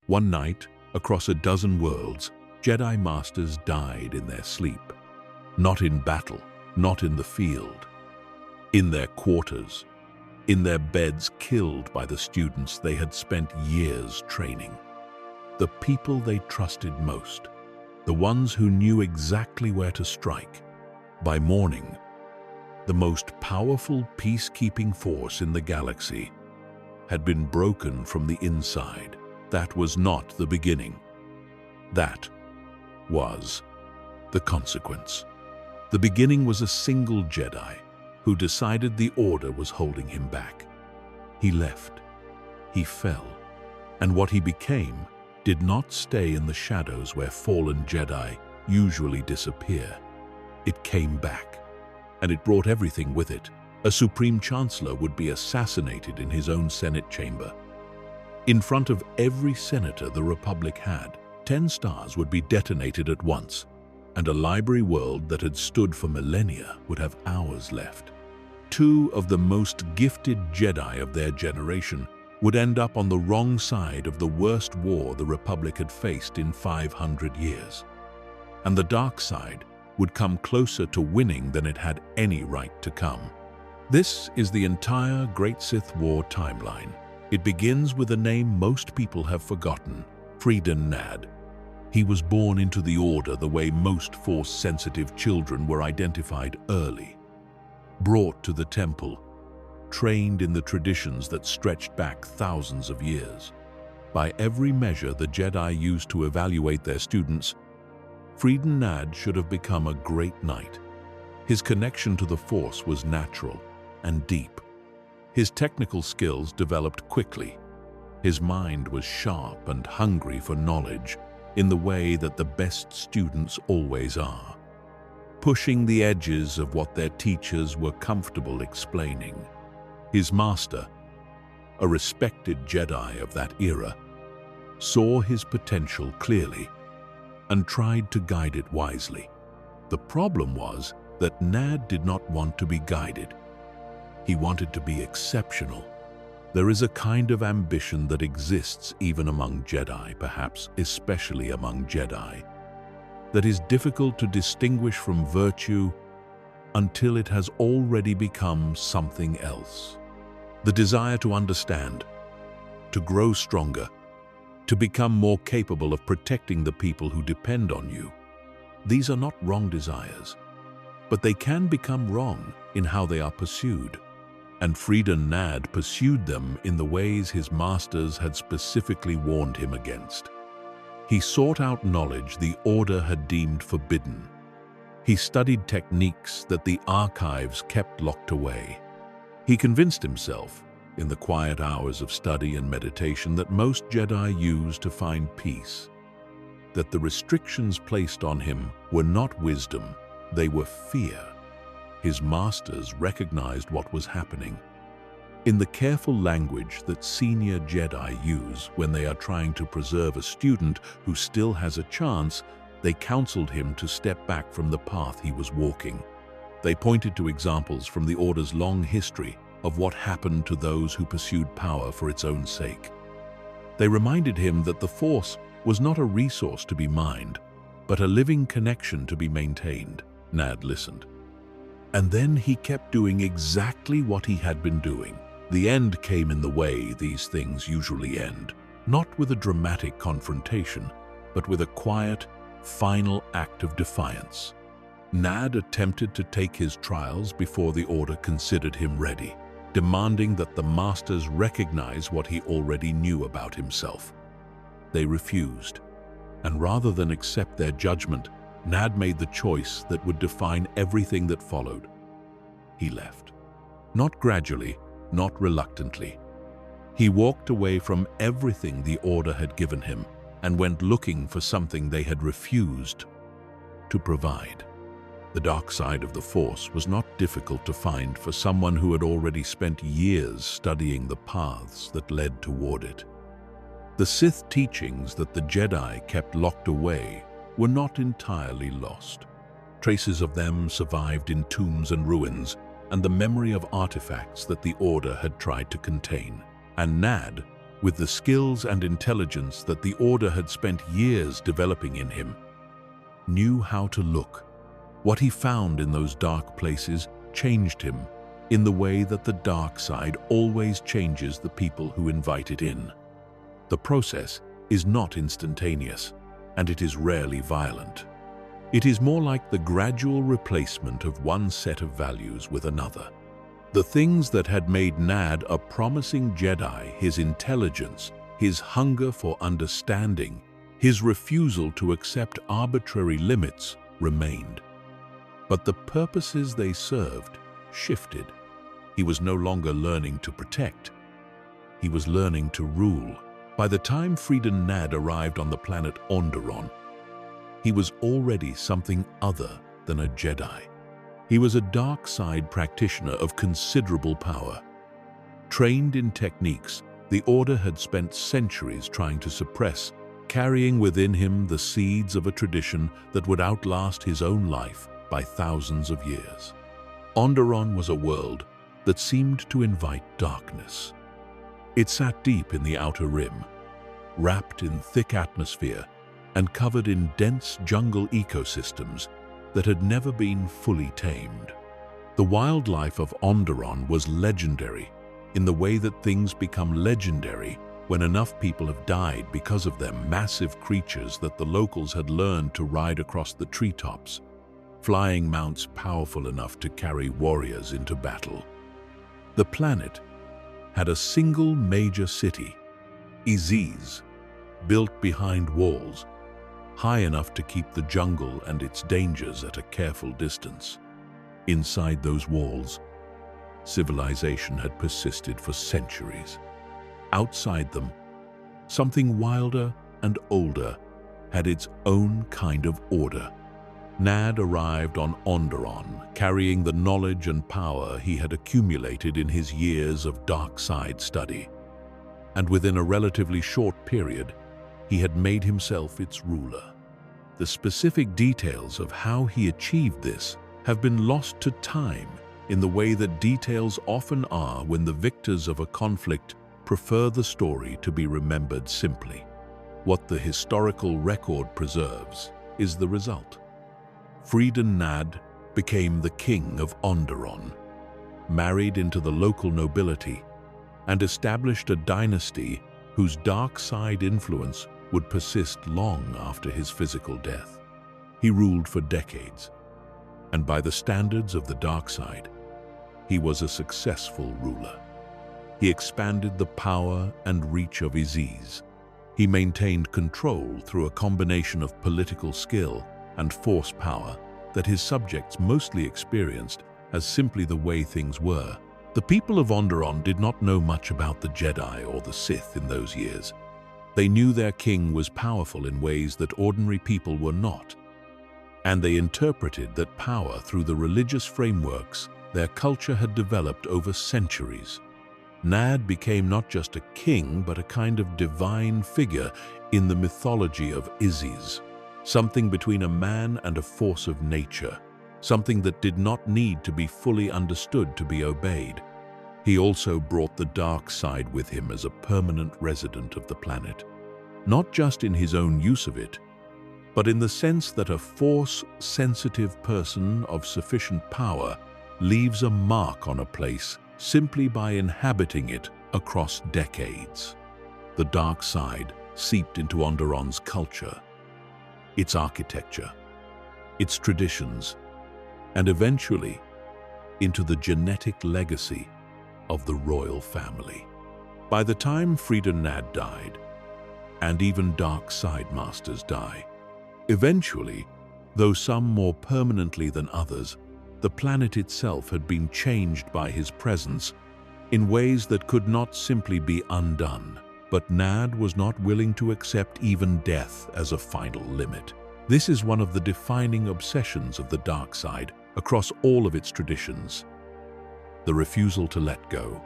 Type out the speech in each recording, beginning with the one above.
One night, across a dozen worlds, Jedi Masters died in their sleep. Not in battle, not in the field. In their quarters, in their beds, killed by the students they had spent years training. The people they trusted most, the ones who knew exactly where to strike. By morning, the most powerful peacekeeping force in the galaxy had been broken from the inside. That was not the beginning. That was the consequence. The beginning was a single Jedi who decided the Order was holding him back. He left. He fell. And what he became did not stay in the shadows where fallen Jedi usually disappear. It came back, and it brought everything with it. A Supreme Chancellor would be assassinated in his own Senate chamber. In front of every senator the Republic had, 10 stars would be detonated at once, and a library world that had stood for millennia would have hours left. 2 of the most gifted Jedi of their generation would end up on the wrong side of the worst war the Republic had faced in 500 years. And the dark side would come closer to winning than it had any right to come. This is the entire Great Sith War timeline. It begins with a name most people have forgotten, Freedon Nad. He was born into the Order the way most Force-sensitive children were identified early. Brought to the temple, trained in the traditions that stretched back thousands of years. By every measure the Jedi used to evaluate their students, Freedon Nad should have become a great knight. His connection to the Force was natural and deep. His technical skills developed quickly. His mind was sharp and hungry for knowledge in the way that the best students always are, pushing the edges of what their teachers were comfortable explaining. His master, a respected Jedi of that era, saw his potential clearly and tried to guide it wisely. The problem was that Nad did not want to be guided. He wanted to be exceptional. There is a kind of ambition that exists even among Jedi, perhaps especially among Jedi, that is difficult to distinguish from virtue until it has already become something else. The desire to understand, to grow stronger, to become more capable of protecting the people who depend on you. These are not wrong desires, but they can become wrong in how they are pursued. And Freedon Nad pursued them in the ways his masters had specifically warned him against. He sought out knowledge the Order had deemed forbidden. He studied techniques that the archives kept locked away. He convinced himself, in the quiet hours of study and meditation, that most Jedi use to find peace, that the restrictions placed on him were not wisdom, they were fear. His masters recognized what was happening. In the careful language that senior Jedi use when they are trying to preserve a student who still has a chance, they counseled him to step back from the path he was walking. They pointed to examples from the Order's long history of what happened to those who pursued power for its own sake. They reminded him that the Force was not a resource to be mined, but a living connection to be maintained. Nad listened. And then he kept doing exactly what he had been doing. The end came in the way these things usually end, not with a dramatic confrontation, but with a quiet, final act of defiance. Nad attempted to take his trials before the Order considered him ready, demanding that the Masters recognize what he already knew about himself. They refused, and rather than accept their judgment, Nad made the choice that would define everything that followed. He left. Not gradually, not reluctantly. He walked away from everything the Order had given him and went looking for something they had refused to provide. The dark side of the Force was not difficult to find for someone who had already spent years studying the paths that led toward it. The Sith teachings that the Jedi kept locked away were not entirely lost. Traces of them survived in tombs and ruins, and the memory of artifacts that the Order had tried to contain. And Nad with the skills and intelligence that the Order had spent years developing in him, knew how to look. What he found in those dark places changed him in the way that the dark side always changes the people who invite it in. The process is not instantaneous, and it is rarely violent. It is more like the gradual replacement of one set of values with another. The things that had made Nad a promising Jedi, his intelligence, his hunger for understanding, his refusal to accept arbitrary limits, remained. But the purposes they served shifted. He was no longer learning to protect. He was learning to rule. By the time Freedon Nad arrived on the planet Onderon, he was already something other than a Jedi. He was a dark side practitioner of considerable power. Trained in techniques the Order had spent centuries trying to suppress, carrying within him the seeds of a tradition that would outlast his own life by thousands of years. Onderon was a world that seemed to invite darkness. It sat deep in the outer rim, wrapped in thick atmosphere and covered in dense jungle ecosystems that had never been fully tamed. The wildlife of Onderon was legendary in the way that things become legendary when enough people have died because of them, massive creatures that the locals had learned to ride across the treetops, flying mounts powerful enough to carry warriors into battle. The planet had a single major city, Iziz, built behind walls, high enough to keep the jungle and its dangers at a careful distance. Inside those walls, civilization had persisted for centuries. Outside them, something wilder and older had its own kind of order. Nad arrived on Onderon, carrying the knowledge and power he had accumulated in his years of dark side study. And within a relatively short period, he had made himself its ruler. The specific details of how he achieved this have been lost to time in the way that details often are when the victors of a conflict prefer the story to be remembered simply. What the historical record preserves is the result. Freedon Nad became the king of Onderon, married into the local nobility, and established a dynasty whose dark side influence would persist long after his physical death. He ruled for decades, and by the standards of the dark side, he was a successful ruler. He expanded the power and reach of Iziz. He maintained control through a combination of political skill and force power that his subjects mostly experienced as simply the way things were. The people of Onderon did not know much about the Jedi or the Sith in those years. They knew their king was powerful in ways that ordinary people were not, and they interpreted that power through the religious frameworks their culture had developed over centuries. Nad became not just a king, but a kind of divine figure in the mythology of Iziz, something between a man and a force of nature, something that did not need to be fully understood to be obeyed. He also brought the dark side with him as a permanent resident of the planet, not just in his own use of it, but in the sense that a force-sensitive person of sufficient power leaves a mark on a place simply by inhabiting it across decades. The dark side seeped into Onderon's culture, its architecture, its traditions, and eventually into the genetic legacy of the royal family. By the time Freedon Nad died, and even dark side masters die, eventually, though some more permanently than others, the planet itself had been changed by his presence in ways that could not simply be undone. But Nad was not willing to accept even death as a final limit. This is one of the defining obsessions of the dark side across all of its traditions: the refusal to let go,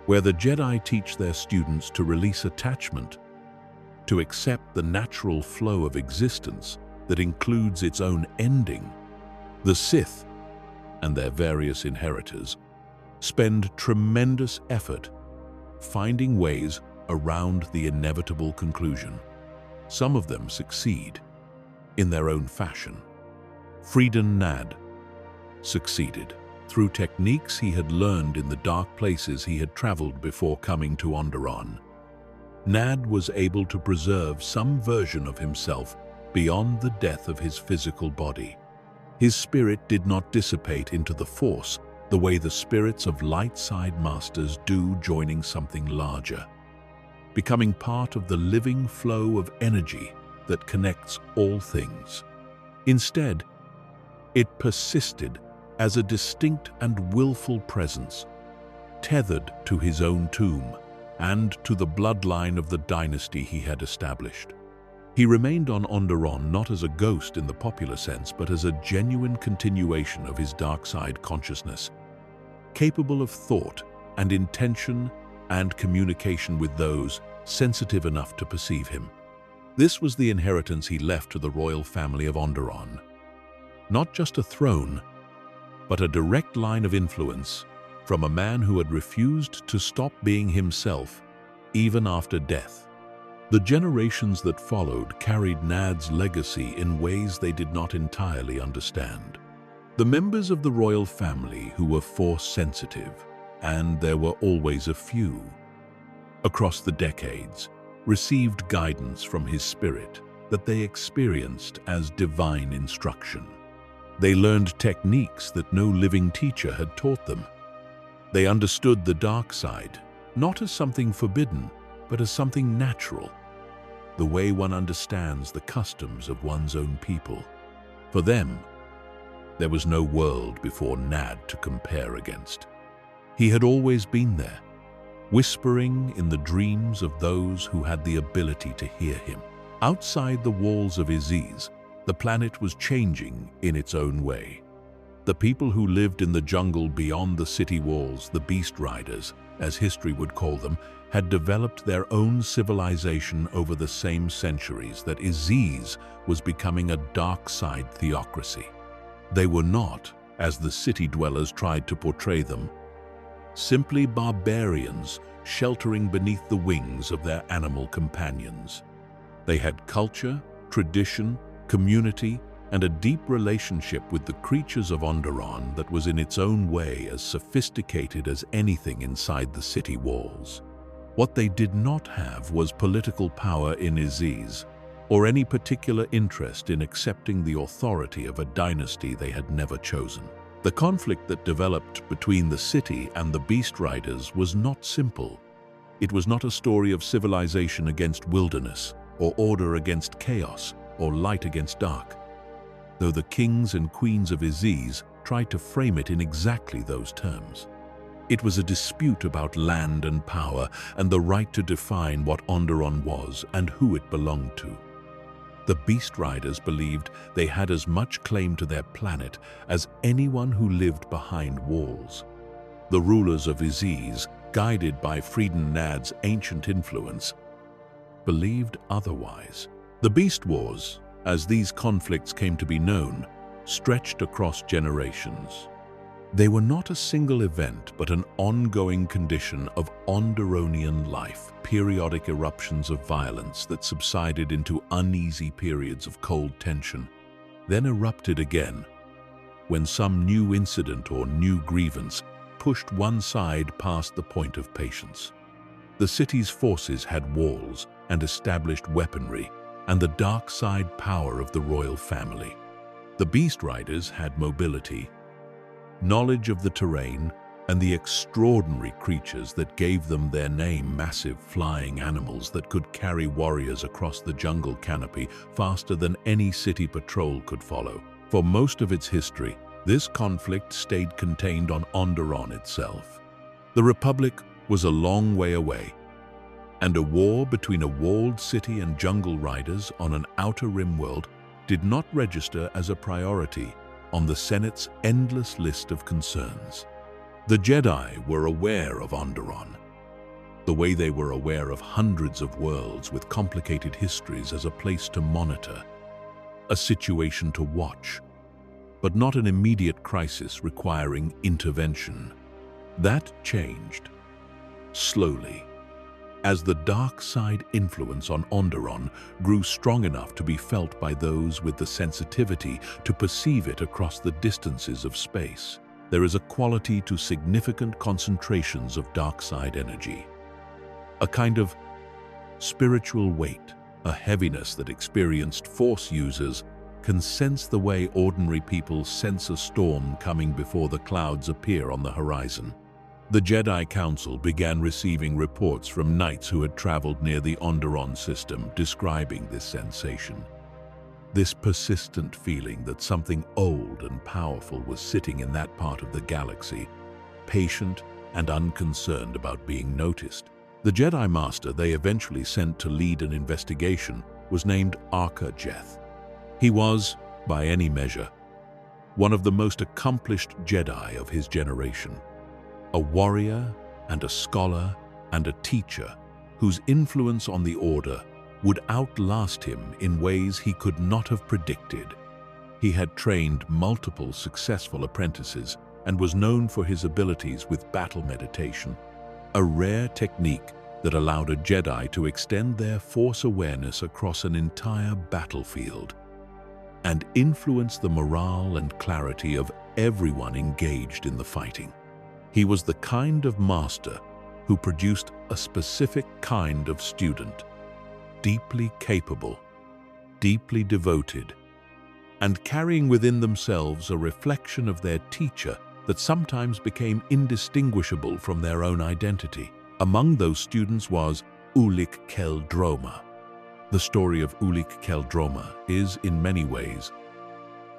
where the Jedi teach their students to release attachment, to accept the natural flow of existence that includes its own ending. The Sith and their various inheritors spend tremendous effort finding ways around the inevitable conclusion. Some of them succeed, in their own fashion. Freeden Nad succeeded through techniques he had learned in the dark places he had traveled before coming to Onderon. Nad was able to preserve some version of himself beyond the death of his physical body. His spirit did not dissipate into the Force the way the spirits of light side masters do, joining something larger, becoming part of the living flow of energy that connects all things. Instead, it persisted as a distinct and willful presence, tethered to his own tomb and to the bloodline of the dynasty he had established. He remained on Onderon not as a ghost in the popular sense, but as a genuine continuation of his dark side consciousness, capable of thought and intention and communication with those sensitive enough to perceive him. This was the inheritance he left to the royal family of Onderon. Not just a throne, but a direct line of influence from a man who had refused to stop being himself, even after death. The generations that followed carried Nad's legacy in ways they did not entirely understand. The members of the royal family who were Force-sensitive, and there were always a few, across the decades, received guidance from his spirit that they experienced as divine instruction. They learned techniques that no living teacher had taught them. They understood the dark side, not as something forbidden, but as something natural, the way one understands the customs of one's own people. For them, there was no world before Nad to compare against. He had always been there, whispering in the dreams of those who had the ability to hear him. Outside the walls of Aziz, the planet was changing in its own way. The people who lived in the jungle beyond the city walls, the Beast Riders, as history would call them, had developed their own civilization over the same centuries that Aziz was becoming a dark side theocracy. They were not, as the city dwellers tried to portray them, simply barbarians sheltering beneath the wings of their animal companions. They had culture, tradition, community, and a deep relationship with the creatures of Onderon that was in its own way as sophisticated as anything inside the city walls. What they did not have was political power in Aziz, or any particular interest in accepting the authority of a dynasty they had never chosen. The conflict that developed between the city and the Beast Riders was not simple. It was not a story of civilization against wilderness, or order against chaos, or light against dark, though the kings and queens of Aziz tried to frame it in exactly those terms. It was a dispute about land and power and the right to define what Onderon was and who it belonged to. The Beast Riders believed they had as much claim to their planet as anyone who lived behind walls. The rulers of Aziz, guided by Freeden Nad's ancient influence, believed otherwise. The Beast Wars, as these conflicts came to be known, stretched across generations. They were not a single event, but an ongoing condition of Onderonian life, periodic eruptions of violence that subsided into uneasy periods of cold tension, then erupted again, when some new incident or new grievance pushed one side past the point of patience. The city's forces had walls and established weaponry, and the dark side power of the royal family. The Beast Riders had mobility, knowledge of the terrain, and the extraordinary creatures that gave them their name, massive flying animals that could carry warriors across the jungle canopy faster than any city patrol could follow. For most of its history, this conflict stayed contained on Onderon itself. The Republic was a long way away, and a war between a walled city and jungle riders on an outer rim world did not register as a priority on the Senate's endless list of concerns. The Jedi were aware of Onderon, the way they were aware of hundreds of worlds with complicated histories, as a place to monitor, a situation to watch, but not an immediate crisis requiring intervention. That changed, slowly. as the dark side influence on Onderon grew strong enough to be felt by those with the sensitivity to perceive it across the distances of space. There is a quality to significant concentrations of dark side energy, a kind of spiritual weight, a heaviness that experienced Force users can sense the way ordinary people sense a storm coming before the clouds appear on the horizon. The Jedi Council began receiving reports from knights who had traveled near the Onderon system describing this sensation. This persistent feeling that something old and powerful was sitting in that part of the galaxy, patient and unconcerned about being noticed. The Jedi Master they eventually sent to lead an investigation was named Arca Jeth. He was, by any measure, one of the most accomplished Jedi of his generation. A warrior and a scholar and a teacher whose influence on the Order would outlast him in ways he could not have predicted. He had trained multiple successful apprentices and was known for his abilities with battle meditation, a rare technique that allowed a Jedi to extend their Force awareness across an entire battlefield and influence the morale and clarity of everyone engaged in the fighting. He was the kind of master who produced a specific kind of student, deeply capable, deeply devoted, and carrying within themselves a reflection of their teacher that sometimes became indistinguishable from their own identity. Among those students was Ulic Qel-Droma. The story of Ulic Qel-Droma is, in many ways,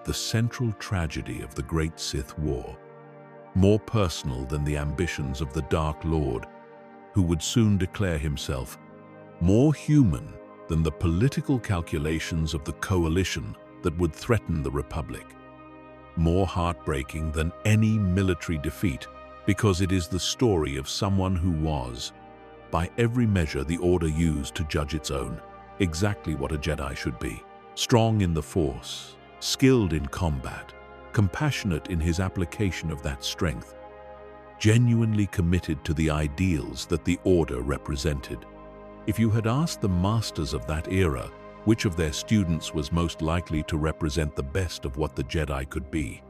the central tragedy of the Great Sith War, more personal than the ambitions of the Dark Lord, who would soon declare himself more human than the political calculations of the coalition that would threaten the Republic, more heartbreaking than any military defeat, because it is the story of someone who was, by every measure the Order used to judge its own, exactly what a Jedi should be: strong in the Force, skilled in combat, compassionate in his application of that strength, genuinely committed to the ideals that the Order represented. If you had asked the masters of that era which of their students was most likely to represent the best of what the Jedi could be,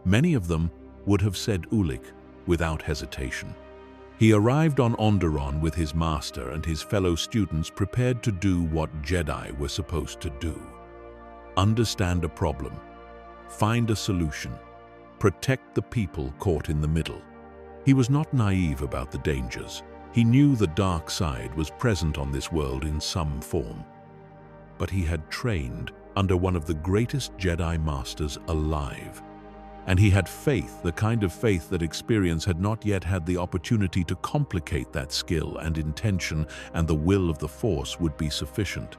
many of them would have said Ulic without hesitation. He arrived on Onderon with his master and his fellow students prepared to do what Jedi were supposed to do: understand a problem, find a solution, protect the people caught in the middle. He was not naive about the dangers. He knew the dark side was present on this world in some form. But he had trained under one of the greatest Jedi Masters alive. And he had faith, the kind of faith that experience had not yet had the opportunity to complicate. That skill and intention and the will of the Force would be sufficient.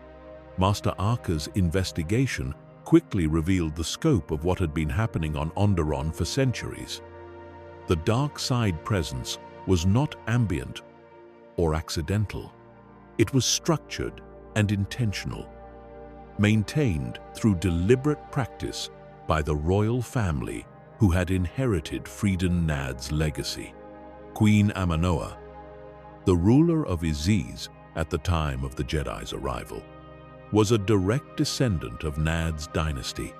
Master Arca's investigation quickly revealed the scope of what had been happening on Onderon for centuries. The dark side presence was not ambient or accidental. It was structured and intentional, maintained through deliberate practice by the royal family who had inherited Freeden Nad's legacy. Queen Amanoa, the ruler of Iziz at the time of the Jedi's arrival, was a direct descendant of Nad's dynasty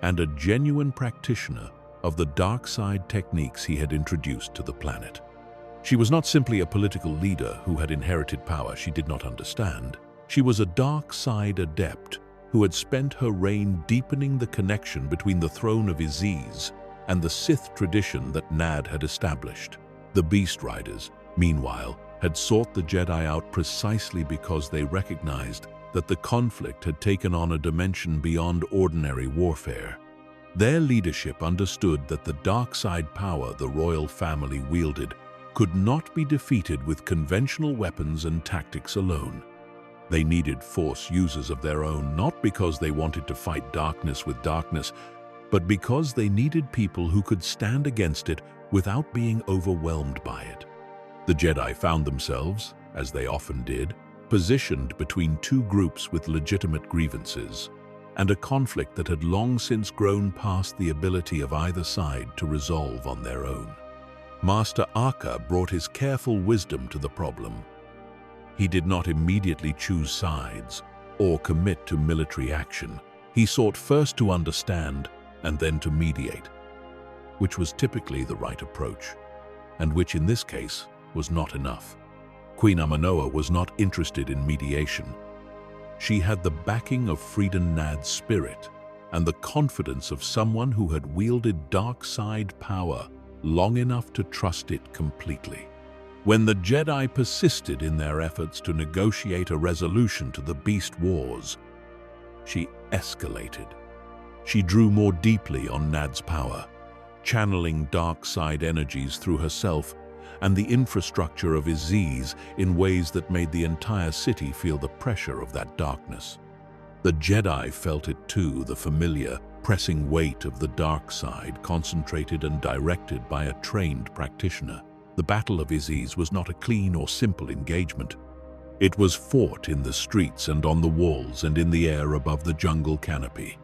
and a genuine practitioner of the dark side techniques he had introduced to the planet. She was not simply a political leader who had inherited power she did not understand. She was a dark side adept who had spent her reign deepening the connection between the throne of Iziz and the Sith tradition that Nad had established. The Beast Riders, meanwhile, had sought the Jedi out precisely because they recognized that the conflict had taken on a dimension beyond ordinary warfare. Their leadership understood that the dark side power the royal family wielded could not be defeated with conventional weapons and tactics alone. They needed Force users of their own, not because they wanted to fight darkness with darkness, but because they needed people who could stand against it without being overwhelmed by it. The Jedi found themselves, as they often did, positioned between two groups with legitimate grievances, and a conflict that had long since grown past the ability of either side to resolve on their own. Master Arca brought his careful wisdom to the problem. He did not immediately choose sides or commit to military action. He sought first to understand and then to mediate, which was typically the right approach, and which in this case was not enough. Queen Amanoa was not interested in mediation. She had the backing of Freedom Nad's spirit and the confidence of someone who had wielded dark side power long enough to trust it completely. When the Jedi persisted in their efforts to negotiate a resolution to the Beast Wars, she escalated. She drew more deeply on Nad's power, channeling dark side energies through herself and the infrastructure of Aziz in ways that made the entire city feel the pressure of that darkness. The Jedi felt it too, the familiar, pressing weight of the dark side, concentrated and directed by a trained practitioner. The Battle of Aziz was not a clean or simple engagement. It was fought in the streets and on the walls and in the air above the jungle canopy,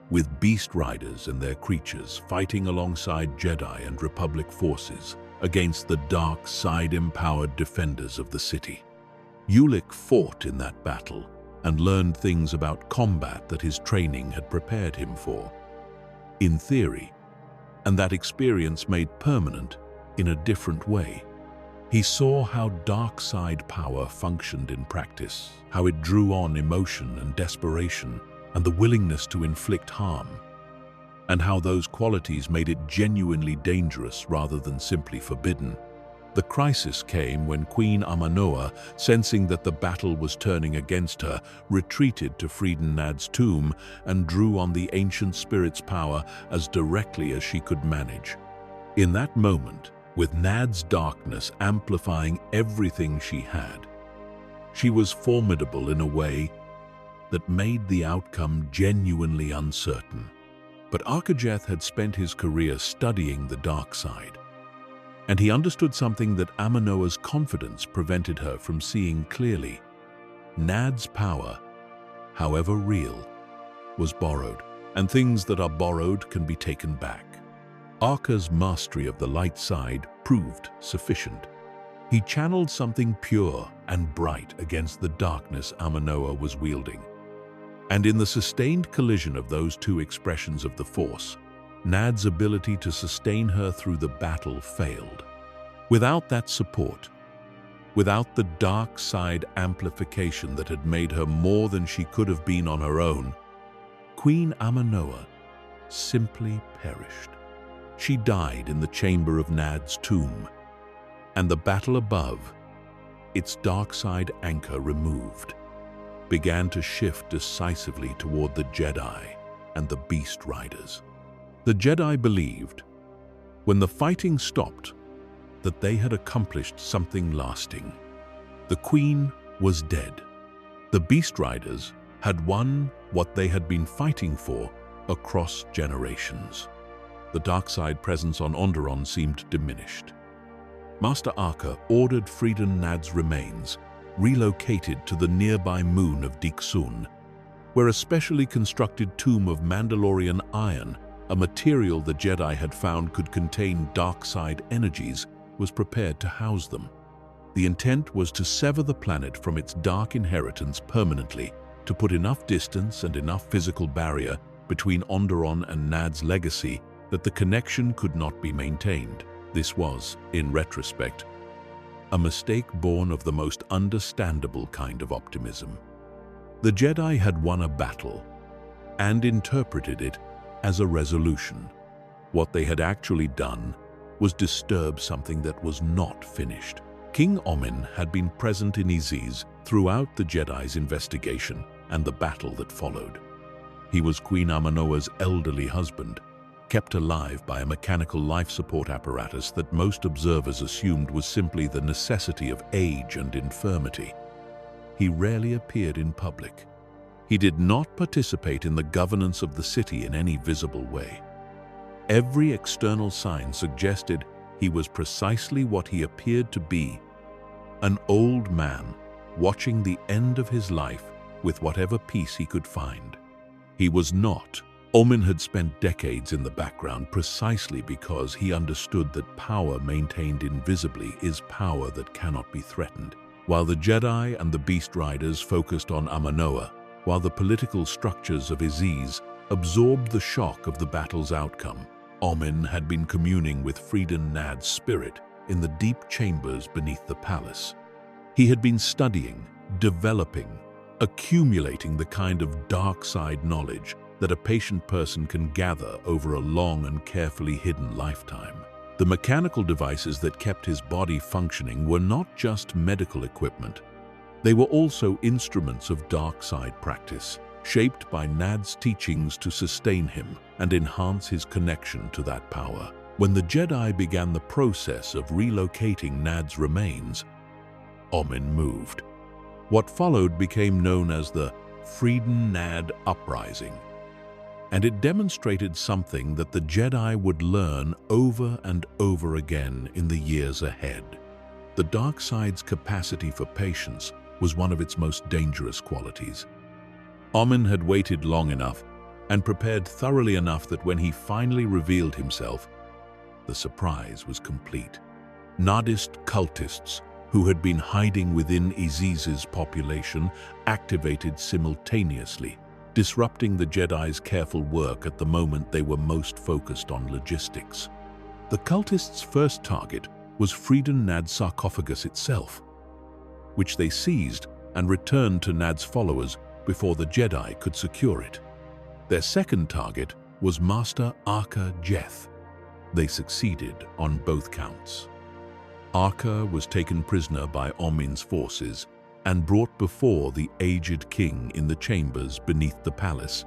with beast riders and their creatures fighting alongside Jedi and Republic forces against the dark side-empowered defenders of the city. Ulick fought in that battle and learned things about combat that his training had prepared him for, in theory, and that experience made permanent in a different way. He saw how dark side power functioned in practice, how it drew on emotion and desperation and the willingness to inflict harm, and how those qualities made it genuinely dangerous rather than simply forbidden. The crisis came when Queen Amanoa, sensing that the battle was turning against her, retreated to Freedom Nad's tomb and drew on the ancient spirit's power as directly as she could manage. In that moment, with Nad's darkness amplifying everything she had, she was formidable in a way that made the outcome genuinely uncertain. But Arkajeth had spent his career studying the dark side, and he understood something that Amanoa's confidence prevented her from seeing clearly. Nad's power, however real, was borrowed, and things that are borrowed can be taken back. Arka's mastery of the light side proved sufficient. He channeled something pure and bright against the darkness Amanoa was wielding. And in the sustained collision of those two expressions of the Force, Nad's ability to sustain her through the battle failed. Without that support, without the dark side amplification that had made her more than she could have been on her own, Queen Amanoa simply perished. She died in the chamber of Nad's tomb, and the battle above, its dark side anchor removed, began to shift decisively toward the Jedi and the Beast Riders. The Jedi believed, when the fighting stopped, that they had accomplished something lasting. The Queen was dead. The Beast Riders had won what they had been fighting for across generations. The dark side presence on Onderon seemed diminished. Master Arka ordered Freedom Nad's remains relocated to the nearby moon of Dixun, where a specially constructed tomb of Mandalorian iron, a material the Jedi had found could contain dark side energies, was prepared to house them. The intent was to sever the planet from its dark inheritance permanently, to put enough distance and enough physical barrier between Onderon and Nad's legacy that the connection could not be maintained. This was, in retrospect, a mistake born of the most understandable kind of optimism. The Jedi had won a battle and interpreted it as a resolution. What they had actually done was disturb something that was not finished. King Omin had been present in Aziz throughout the Jedi's investigation and the battle that followed. He was Queen Amanoa's elderly husband, kept alive by a mechanical life support apparatus that most observers assumed was simply the necessity of age and infirmity. He rarely appeared in public. He did not participate in the governance of the city in any visible way. Every external sign suggested he was precisely what he appeared to be, an old man watching the end of his life with whatever peace he could find. He was not. Omin had spent decades in the background precisely because he understood that power maintained invisibly is power that cannot be threatened. while the Jedi and the Beast Riders focused on Amanoa, while the political structures of Aziz absorbed the shock of the battle's outcome. Omin had been communing with Freedon Nad's spirit in the deep chambers beneath the palace. He had been studying, developing, accumulating the kind of dark side knowledge that a patient person can gather over a long and carefully hidden lifetime. The mechanical devices that kept his body functioning were not just medical equipment. They were also instruments of dark side practice, shaped by Nad's teachings to sustain him and enhance his connection to that power. When the Jedi began the process of relocating Nad's remains, Omin moved. What followed became known as the Freedon Nad Uprising, and it demonstrated something that the Jedi would learn over and over again in the years ahead. The dark side's capacity for patience was one of its most dangerous qualities. Omin had waited long enough and prepared thoroughly enough that when he finally revealed himself, the surprise was complete. Nadist cultists who had been hiding within Aziz's population activated simultaneously, disrupting the Jedi's careful work at the moment they were most focused on logistics. The cultists' first target was Freedon Nad's sarcophagus itself, which they seized and returned to Nad's followers before the Jedi could secure it. Their second target was Master Arca Jeth. They succeeded on both counts. Arca was taken prisoner by Omin's forces and brought before the aged king in the chambers beneath the palace,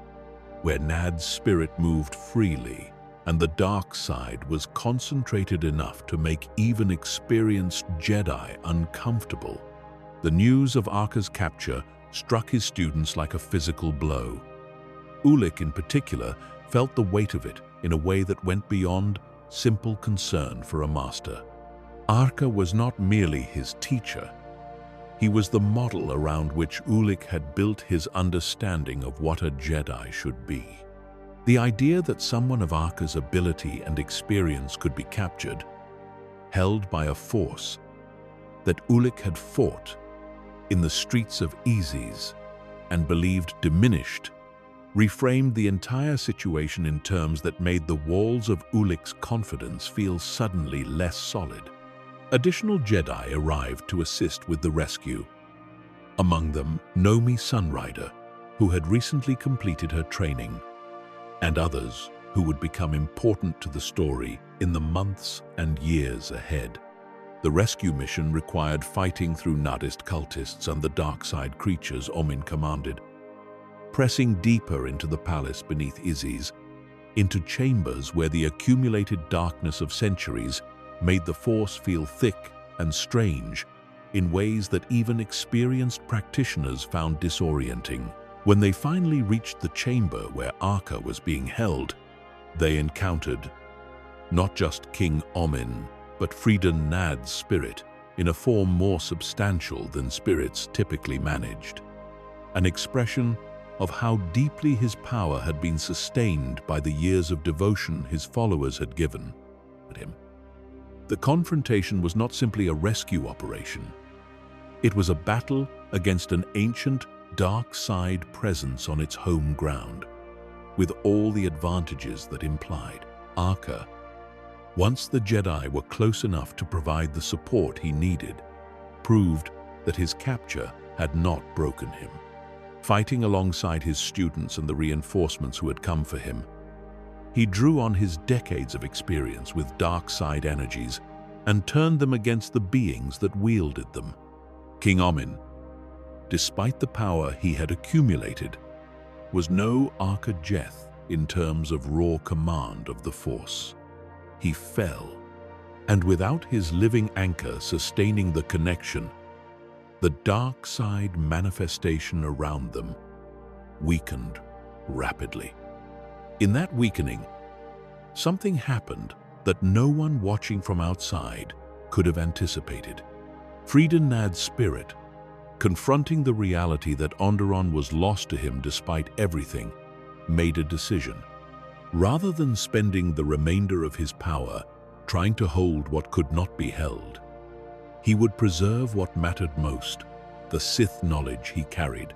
where Nad's spirit moved freely and the dark side was concentrated enough to make even experienced Jedi uncomfortable. The news of Arca's capture struck his students like a physical blow. Ulic, in particular, felt the weight of it in a way that went beyond simple concern for a master. Arca was not merely his teacher. He was the model around which Ulic had built his understanding of what a Jedi should be. The idea that someone of Arca's ability and experience could be captured, held by a force that Ulic had fought in the streets of Aziz and believed diminished, reframed the entire situation in terms that made the walls of Ulic's confidence feel suddenly less solid. Additional Jedi arrived to assist with the rescue. Among them, Nomi Sunrider, who had recently completed her training, and others who would become important to the story in the months and years ahead. The rescue mission required fighting through Nadist cultists and the dark side creatures Omin commanded, pressing deeper into the palace beneath Aziz, into chambers where the accumulated darkness of centuries made the Force feel thick and strange in ways that even experienced practitioners found disorienting. When they finally reached the chamber where Arca was being held, they encountered not just King Omin, but Freedon Nad's spirit in a form more substantial than spirits typically managed. An expression of how deeply his power had been sustained by the years of devotion his followers had given him. The confrontation was not simply a rescue operation. It was a battle against an ancient, dark side presence on its home ground, with all the advantages that implied. Arca, once the Jedi were close enough to provide the support he needed, proved that his capture had not broken him. Fighting alongside his students and the reinforcements who had come for him, he drew on his decades of experience with dark side energies and turned them against the beings that wielded them. King Omin, despite the power he had accumulated, was no Arca Jeth in terms of raw command of the Force. He fell, and without his living anchor sustaining the connection, the dark side manifestation around them weakened rapidly. In that weakening, something happened that no one watching from outside could have anticipated. Freedon Nad's spirit, confronting the reality that Onderon was lost to him despite everything, made a decision. Rather than spending the remainder of his power trying to hold what could not be held, He would preserve what mattered most, the Sith knowledge he carried,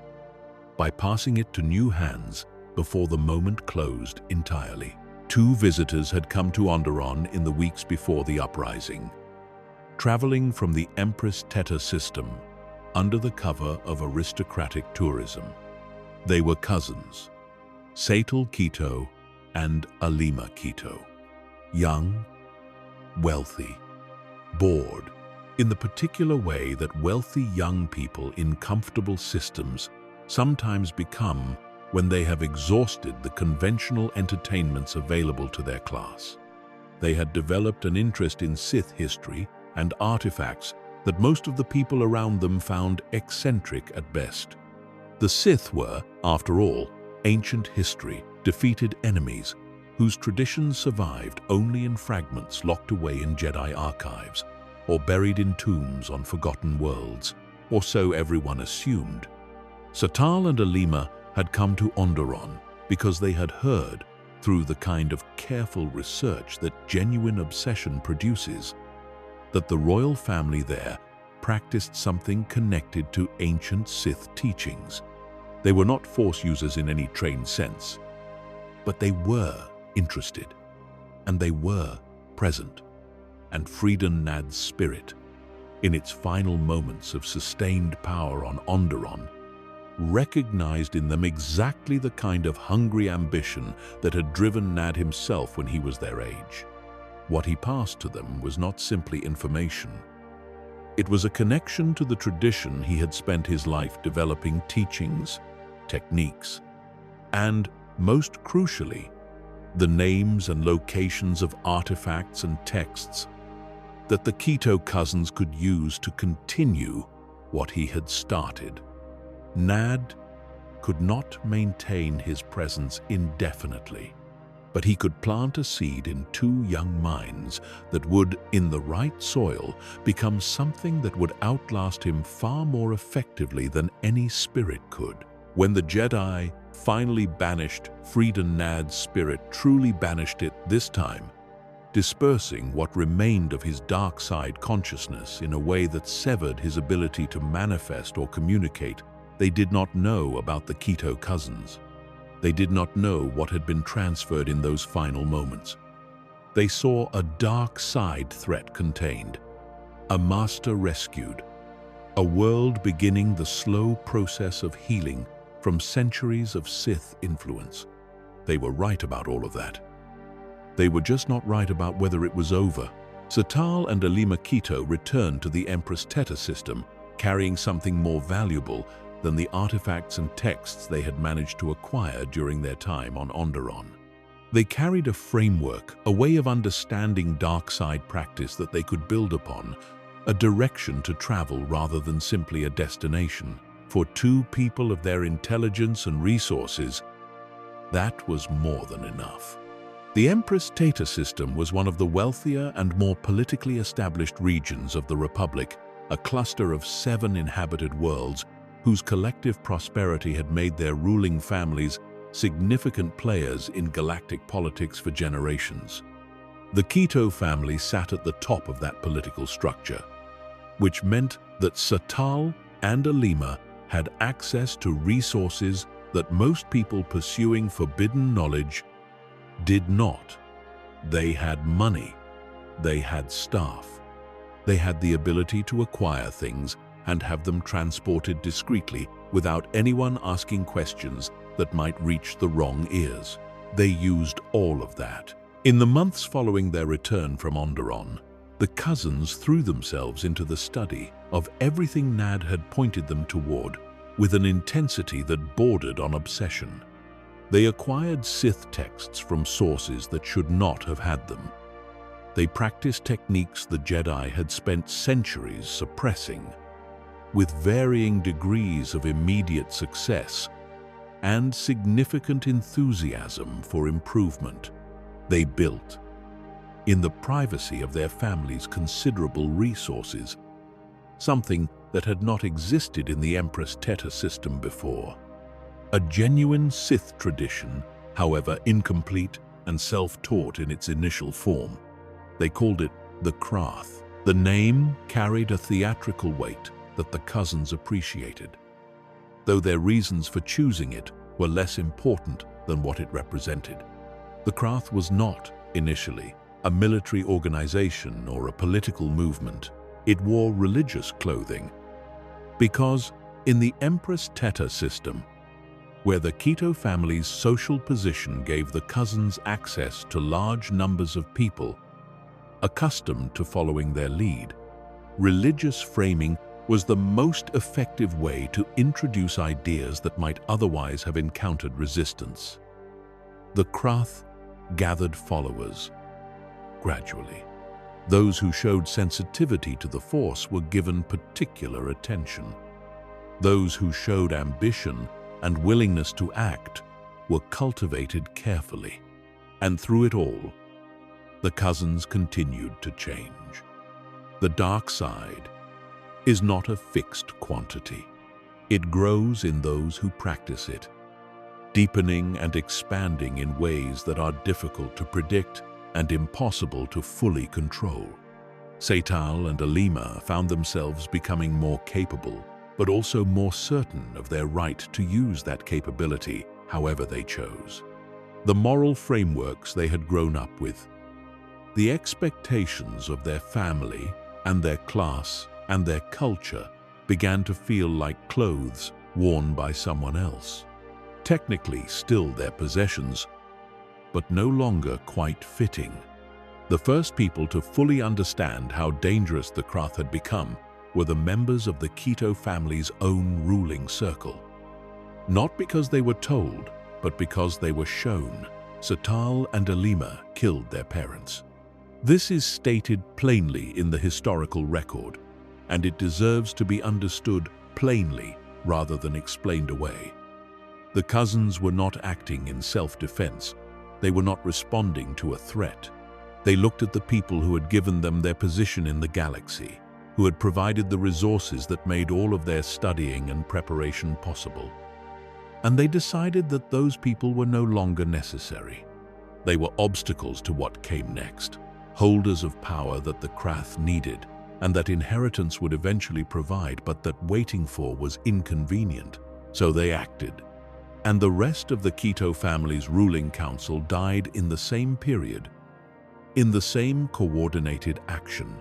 by passing it to new hands before the moment closed entirely. 2 visitors had come to Onderon in the weeks before the uprising, traveling from the Empress Teta system under the cover of aristocratic tourism. They were cousins, Satel Keto and Alima Keto. Young, wealthy, bored, in the particular way that wealthy young people in comfortable systems sometimes become when they have exhausted the conventional entertainments available to their class. They had developed an interest in Sith history and artifacts that most of the people around them found eccentric at best. The Sith were, after all, ancient history, defeated enemies, whose traditions survived only in fragments locked away in Jedi archives, or buried in tombs on forgotten worlds, or so everyone assumed. Satal and Alima had come to Onderon because they had heard, through the kind of careful research that genuine obsession produces, that the royal family there practiced something connected to ancient Sith teachings. They were not Force users in any trained sense, but they were interested, and they were present. And Freedon Nad's spirit, in its final moments of sustained power on Onderon, recognized in them exactly the kind of hungry ambition that had driven Nad himself when he was their age. What he passed to them was not simply information. It was a connection to the tradition he had spent his life developing teachings, techniques, and, most crucially, the names and locations of artifacts and texts that the Keto cousins could use to continue what he had started. Nad could not maintain his presence indefinitely, but he could plant a seed in 2 young minds that would, in the right soil, become something that would outlast him far more effectively than any spirit could. When the Jedi finally banished Freedon Nad's spirit, truly banished it this time, dispersing what remained of his dark side consciousness in a way that severed his ability to manifest or communicate, they did not know about the Keto cousins. They did not know what had been transferred in those final moments. They saw a dark side threat contained, a master rescued, a world beginning the slow process of healing from centuries of Sith influence. They were right about all of that. They were just not right about whether it was over. Satal and Alima Keto returned to the Empress Teta system, carrying something more valuable than the artifacts and texts they had managed to acquire during their time on Onderon. They carried a framework, a way of understanding dark side practice that they could build upon, a direction to travel rather than simply a destination. For 2 people of their intelligence and resources, that was more than enough. The Empress Teta system was one of the wealthier and more politically established regions of the Republic, a cluster of 7 inhabited worlds whose collective prosperity had made their ruling families significant players in galactic politics for generations. The Keto family sat at the top of that political structure, which meant that Satal and Alima had access to resources that most people pursuing forbidden knowledge did not. They had money, they had staff, they had the ability to acquire things and have them transported discreetly without anyone asking questions that might reach the wrong ears. They used all of that. In the months following their return from Onderon, the cousins threw themselves into the study of everything Nad had pointed them toward with an intensity that bordered on obsession. They acquired Sith texts from sources that should not have had them. They practiced techniques the Jedi had spent centuries suppressing, with varying degrees of immediate success and significant enthusiasm for improvement. They built, in the privacy of their family's considerable resources, something that had not existed in the Empress Teta system before. A genuine Sith tradition, however incomplete and self-taught in its initial form. They called it the Krath. The name carried a theatrical weight that the cousins appreciated, though their reasons for choosing it were less important than what it represented. The Krath was not, initially, a military organization or a political movement. It wore religious clothing, because in the Empress Teta system, where the Keto family's social position gave the cousins access to large numbers of people accustomed to following their lead, religious framing was the most effective way to introduce ideas that might otherwise have encountered resistance. The Krath gathered followers gradually. Those who showed sensitivity to the Force were given particular attention. Those who showed ambition and willingness to act were cultivated carefully. And through it all, the cousins continued to change. The dark side is not a fixed quantity. It grows in those who practice it, deepening and expanding in ways that are difficult to predict and impossible to fully control. Seytal and Alima found themselves becoming more capable, but also more certain of their right to use that capability however they chose. The moral frameworks they had grown up with, the expectations of their family and their class and their culture began to feel like clothes worn by someone else. Technically still their possessions, but no longer quite fitting. The first people to fully understand how dangerous the Krath had become were the members of the Keto family's own ruling circle. Not because they were told, but because they were shown. Seytal and Alima killed their parents. This is stated plainly in the historical record, and it deserves to be understood plainly rather than explained away. The cousins were not acting in self-defense. They were not responding to a threat. They looked at the people who had given them their position in the galaxy, who had provided the resources that made all of their studying and preparation possible. And they decided that those people were no longer necessary. They were obstacles to what came next, holders of power that the Krath needed, and that inheritance would eventually provide, but that waiting for was inconvenient. So they acted. And the rest of the Keto family's ruling council died in the same period, in the same coordinated action,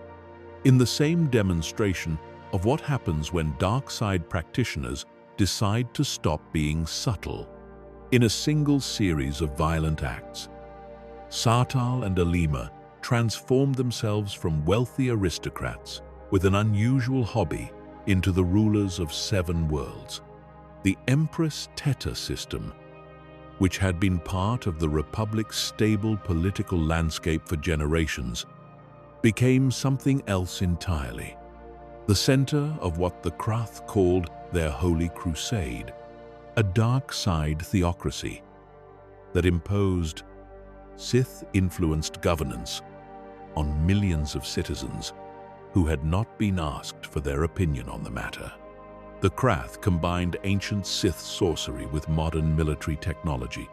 in the same demonstration of what happens when dark side practitioners decide to stop being subtle. In a single series of violent acts, Seytal and Alima transformed themselves from wealthy aristocrats with an unusual hobby into the rulers of 7 worlds. The Empress Teta system, which had been part of the Republic's stable political landscape for generations, became something else entirely. The center of what the Krath called their Holy Crusade, a dark side theocracy that imposed Sith-influenced governance on millions of citizens who had not been asked for their opinion on the matter. The Krath combined ancient Sith sorcery with modern military technology,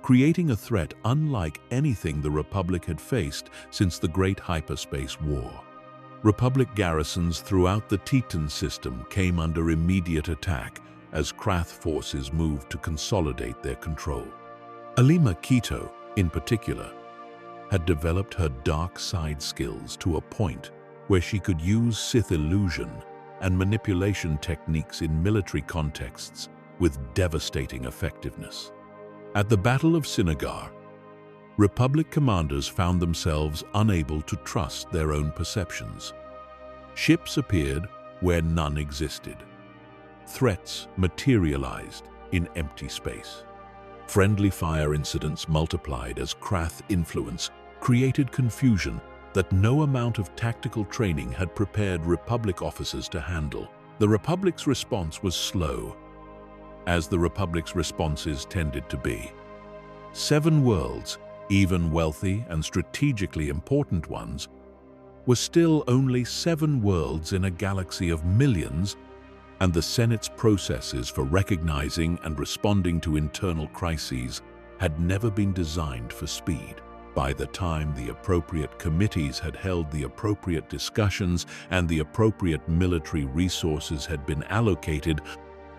creating a threat unlike anything the Republic had faced since the Great Hyperspace War. Republic garrisons throughout the Teton system came under immediate attack as Krath forces moved to consolidate their control. Alima Keto, in particular, had developed her dark side skills to a point where she could use Sith illusion and manipulation techniques in military contexts with devastating effectiveness. At the Battle of Sinagar, Republic commanders found themselves unable to trust their own perceptions. Ships appeared where none existed. Threats materialized in empty space. Friendly fire incidents multiplied as Krath influence created confusion that no amount of tactical training had prepared Republic officers to handle. The Republic's response was slow, as the Republic's responses tended to be. 7 worlds, even wealthy and strategically important ones, were still only 7 worlds in a galaxy of millions, and the Senate's processes for recognizing and responding to internal crises had never been designed for speed. By the time the appropriate committees had held the appropriate discussions and the appropriate military resources had been allocated,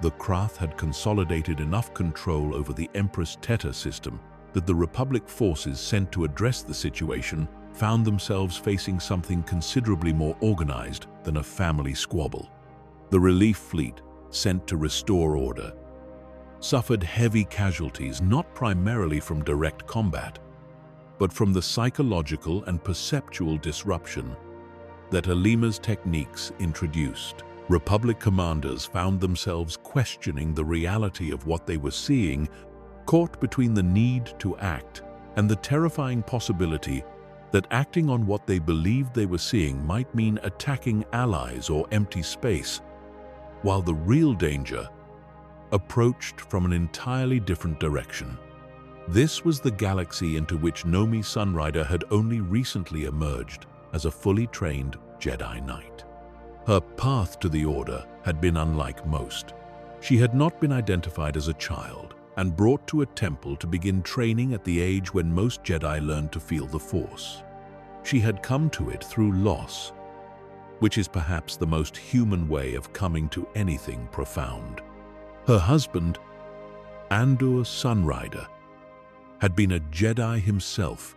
the Krath had consolidated enough control over the Empress Teta system that the Republic forces sent to address the situation found themselves facing something considerably more organized than a family squabble. The relief fleet, sent to restore order, suffered heavy casualties not primarily from direct combat, but from the psychological and perceptual disruption that Alima's techniques introduced. Republic commanders found themselves questioning the reality of what they were seeing, caught between the need to act and the terrifying possibility that acting on what they believed they were seeing might mean attacking allies or empty space, while the real danger approached from an entirely different direction. This was the galaxy into which Nomi Sunrider had only recently emerged as a fully trained Jedi Knight. Her path to the Order had been unlike most. She had not been identified as a child and brought to a temple to begin training at the age when most Jedi learned to feel the Force. She had come to it through loss, which is perhaps the most human way of coming to anything profound. Her husband, Andor Sunrider, had been a Jedi himself,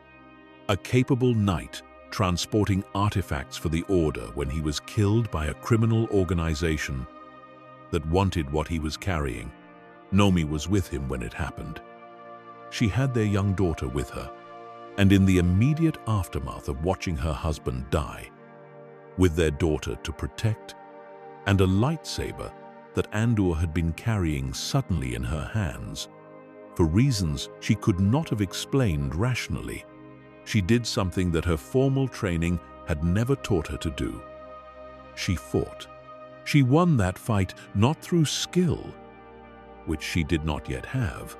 a capable knight transporting artifacts for the Order when he was killed by a criminal organization that wanted what he was carrying. Nomi was with him when it happened. She had their young daughter with her, and in the immediate aftermath of watching her husband die, with their daughter to protect, and a lightsaber that Andor had been carrying suddenly in her hands, for reasons she could not have explained rationally, she did something that her formal training had never taught her to do. She fought. She won that fight not through skill, which she did not yet have,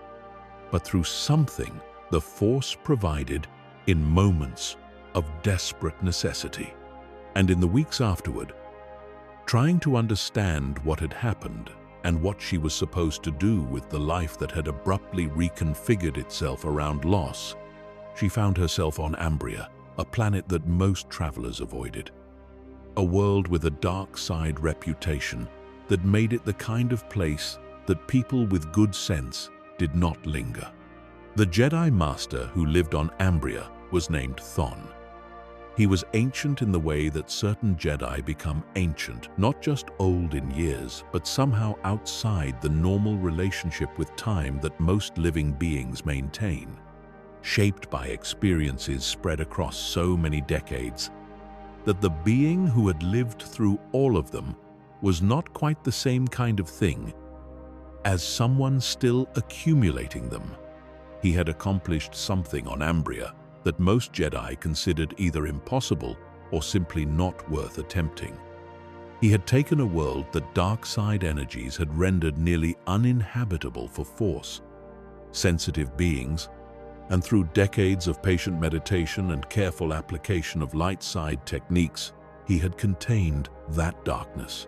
but through something the Force provided in moments of desperate necessity. And in the weeks afterward, trying to understand what had happened and what she was supposed to do with the life that had abruptly reconfigured itself around loss, she found herself on Ambria, a planet that most travelers avoided. A world with a dark side reputation that made it the kind of place that people with good sense did not linger. The Jedi Master who lived on Ambria was named Thon. He was ancient in the way that certain Jedi become ancient, not just old in years, but somehow outside the normal relationship with time that most living beings maintain. Shaped by experiences spread across so many decades, that the being who had lived through all of them was not quite the same kind of thing as someone still accumulating them. He had accomplished something on Ambria that most Jedi considered either impossible or simply not worth attempting. He had taken a world that dark side energies had rendered nearly uninhabitable for Force sensitive beings, and through decades of patient meditation and careful application of light side techniques, he had contained that darkness,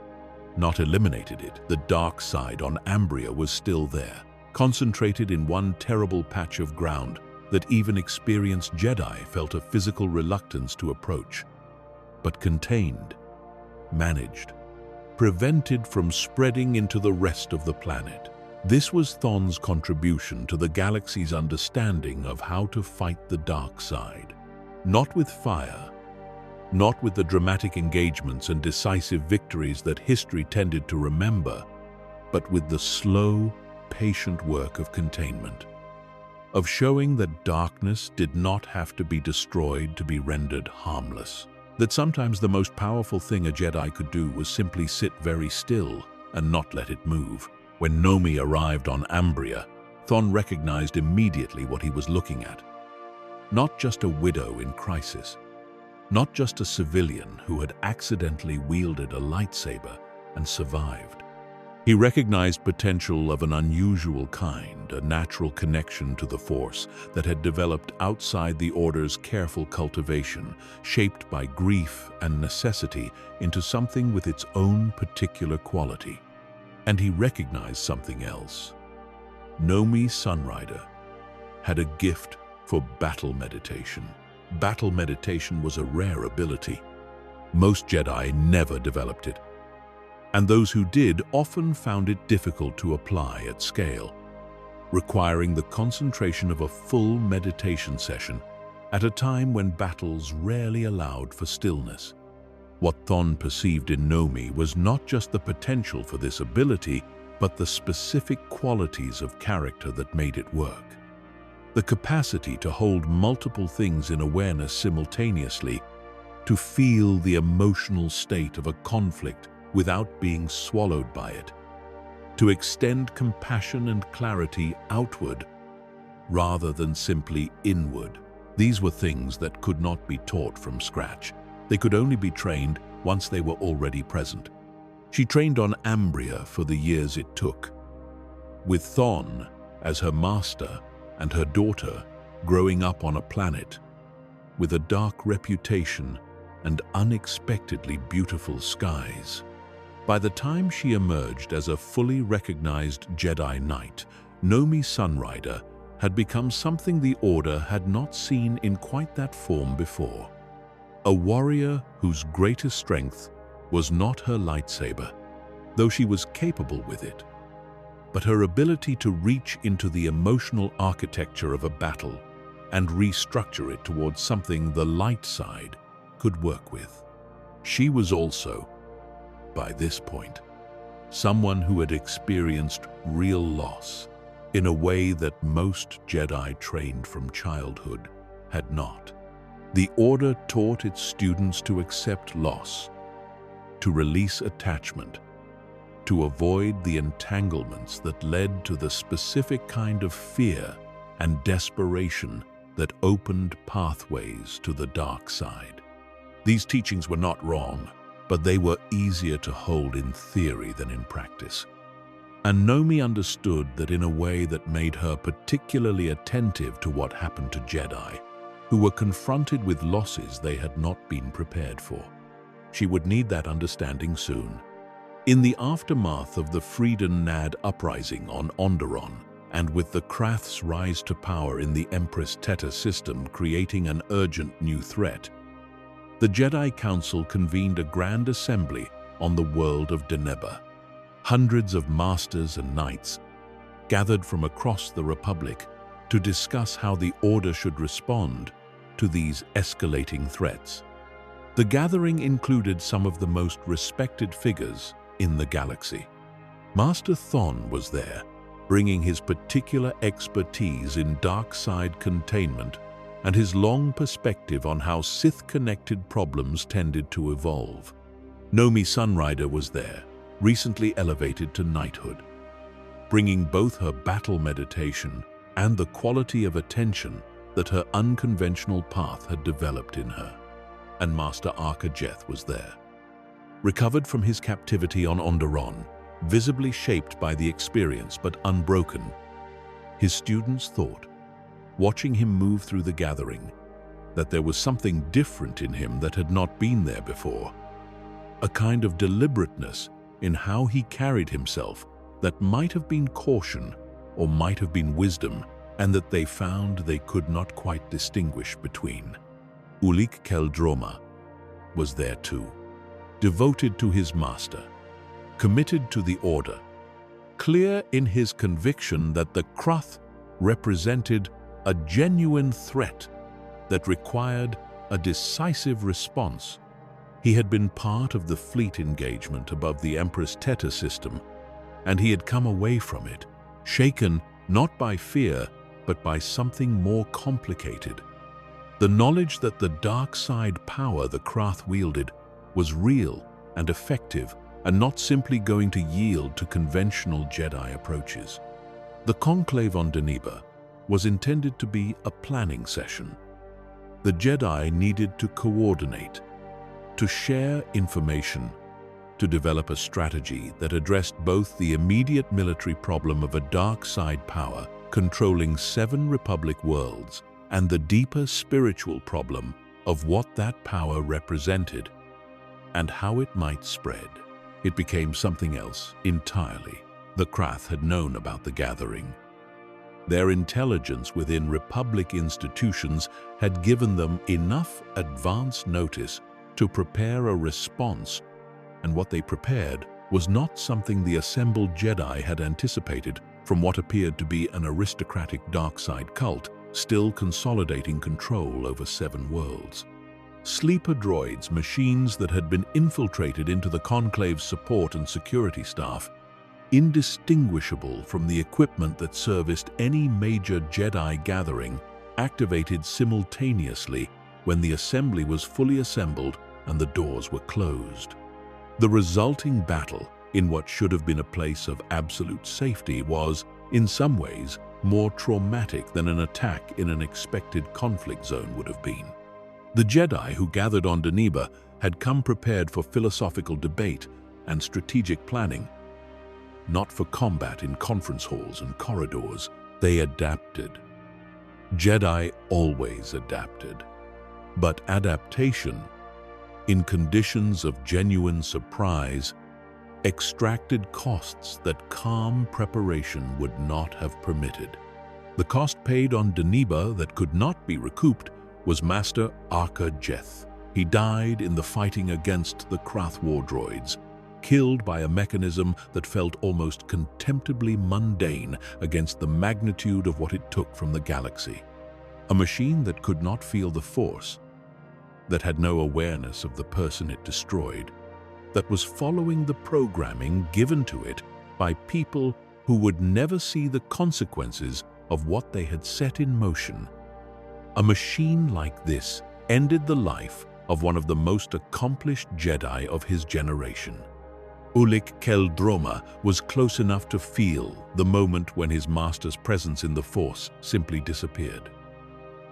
not eliminated it. The dark side on Ambria was still there, concentrated in one terrible patch of ground that even experienced Jedi felt a physical reluctance to approach, but contained, managed, prevented from spreading into the rest of the planet. This was Thon's contribution to the galaxy's understanding of how to fight the dark side. Not with fire, not with the dramatic engagements and decisive victories that history tended to remember, but with the slow, patient work of containment, of showing that darkness did not have to be destroyed to be rendered harmless. That sometimes the most powerful thing a Jedi could do was simply sit very still and not let it move. When Nomi arrived on Ambria, Thon recognized immediately what he was looking at. Not just a widow in crisis, not just a civilian who had accidentally wielded a lightsaber and survived. He recognized potential of an unusual kind, a natural connection to the Force that had developed outside the Order's careful cultivation, shaped by grief and necessity into something with its own particular quality. And he recognized something else. Nomi Sunrider had a gift for battle meditation. Battle meditation was a rare ability. Most Jedi never developed it, and those who did often found it difficult to apply at scale, requiring the concentration of a full meditation session at a time when battles rarely allowed for stillness. What Thon perceived in Nomi was not just the potential for this ability, but the specific qualities of character that made it work. The capacity to hold multiple things in awareness simultaneously, to feel the emotional state of a conflict without being swallowed by it, to extend compassion and clarity outward rather than simply inward. These were things that could not be taught from scratch. They could only be trained once they were already present. She trained on Ambria for the years it took, with Thon as her master and her daughter growing up on a planet with a dark reputation and unexpectedly beautiful skies. By the time she emerged as a fully recognized Jedi Knight, Nomi Sunrider had become something the Order had not seen in quite that form before. A warrior whose greatest strength was not her lightsaber, though she was capable with it, but her ability to reach into the emotional architecture of a battle and restructure it towards something the light side could work with. She was also, by this point, someone who had experienced real loss in a way that most Jedi trained from childhood had not. The Order taught its students to accept loss, to release attachment, to avoid the entanglements that led to the specific kind of fear and desperation that opened pathways to the dark side. These teachings were not wrong, but they were easier to hold in theory than in practice. And Nomi understood that in a way that made her particularly attentive to what happened to Jedi, who were confronted with losses they had not been prepared for. She would need that understanding soon. In the aftermath of the Freedon Nad uprising on Onderon, and with the Krath's rise to power in the Empress Teta system creating an urgent new threat, the Jedi Council convened a grand assembly on the world of Deneba. Hundreds of masters and knights gathered from across the Republic to discuss how the Order should respond to these escalating threats. The gathering included some of the most respected figures in the galaxy. Master Thon was there, bringing his particular expertise in dark side containment and his long perspective on how Sith-connected problems tended to evolve. Nomi Sunrider was there, recently elevated to knighthood, bringing both her battle meditation and the quality of attention that her unconventional path had developed in her. And Master Arca Jeth was there, recovered from his captivity on Onderon, visibly shaped by the experience but unbroken. His students thought, watching him move through the gathering, that there was something different in him that had not been there before. A kind of deliberateness in how he carried himself that might have been caution or might have been wisdom, and that they found they could not quite distinguish between. Ulik Keldroma was there too, devoted to his master, committed to the Order, clear in his conviction that the Krath represented a genuine threat that required a decisive response. He had been part of the fleet engagement above the Empress Teta system, and he had come away from it, shaken not by fear, but by something more complicated. The knowledge that the dark side power the Krath wielded was real and effective, and not simply going to yield to conventional Jedi approaches. The conclave on Deneba was intended to be a planning session. The Jedi needed to coordinate, to share information, to develop a strategy that addressed both the immediate military problem of a dark side power controlling 7 Republic worlds and the deeper spiritual problem of what that power represented and how it might spread. It became something else entirely. The Krath had known about the gathering. Their intelligence within Republic institutions had given them enough advance notice to prepare a response, and what they prepared was not something the assembled Jedi had anticipated from what appeared to be an aristocratic dark side cult still consolidating control over 7 worlds. Sleeper droids, machines that had been infiltrated into the Conclave's support and security staff, indistinguishable from the equipment that serviced any major Jedi gathering, activated simultaneously when the assembly was fully assembled and the doors were closed. The resulting battle, in what should have been a place of absolute safety, was, in some ways, more traumatic than an attack in an expected conflict zone would have been. The Jedi who gathered on Daniba had come prepared for philosophical debate and strategic planning, not for combat in conference halls and corridors. They adapted. Jedi always adapted. But adaptation, in conditions of genuine surprise, extracted costs that calm preparation would not have permitted. The cost paid on Daniba that could not be recouped was Master Arca Jeth. He died in the fighting against the Krath war droids, killed by a mechanism that felt almost contemptibly mundane against the magnitude of what it took from the galaxy. A machine that could not feel the Force, that had no awareness of the person it destroyed, that was following the programming given to it by people who would never see the consequences of what they had set in motion. A machine like this ended the life of one of the most accomplished Jedi of his generation. Ulic Qel-Droma was close enough to feel the moment when his master's presence in the Force simply disappeared.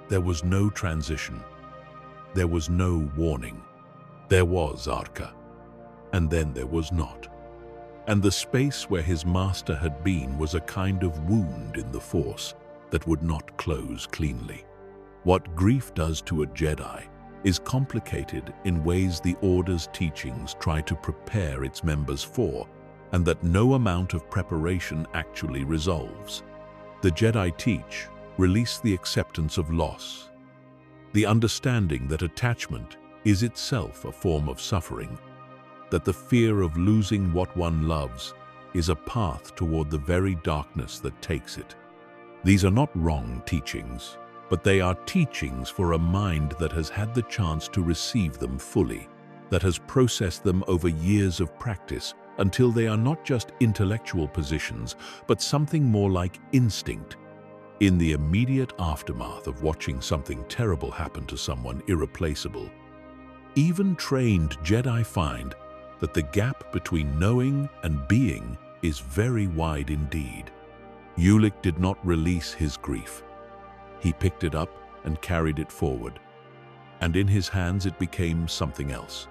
There was no transition. There was no warning. There was Arca, and then there was not. And the space where his master had been was a kind of wound in the Force that would not close cleanly. What grief does to a Jedi is complicated in ways the Order's teachings try to prepare its members for, and that no amount of preparation actually resolves. The Jedi teach, release the acceptance of loss, the understanding that attachment is itself a form of suffering, that the fear of losing what one loves is a path toward the very darkness that takes it. These are not wrong teachings, but they are teachings for a mind that has had the chance to receive them fully, that has processed them over years of practice until they are not just intellectual positions, but something more like instinct. In the immediate aftermath of watching something terrible happen to someone irreplaceable, even trained Jedi find that the gap between knowing and being is very wide indeed. Ulic did not release his grief. He picked it up and carried it forward, and in his hands it became something else.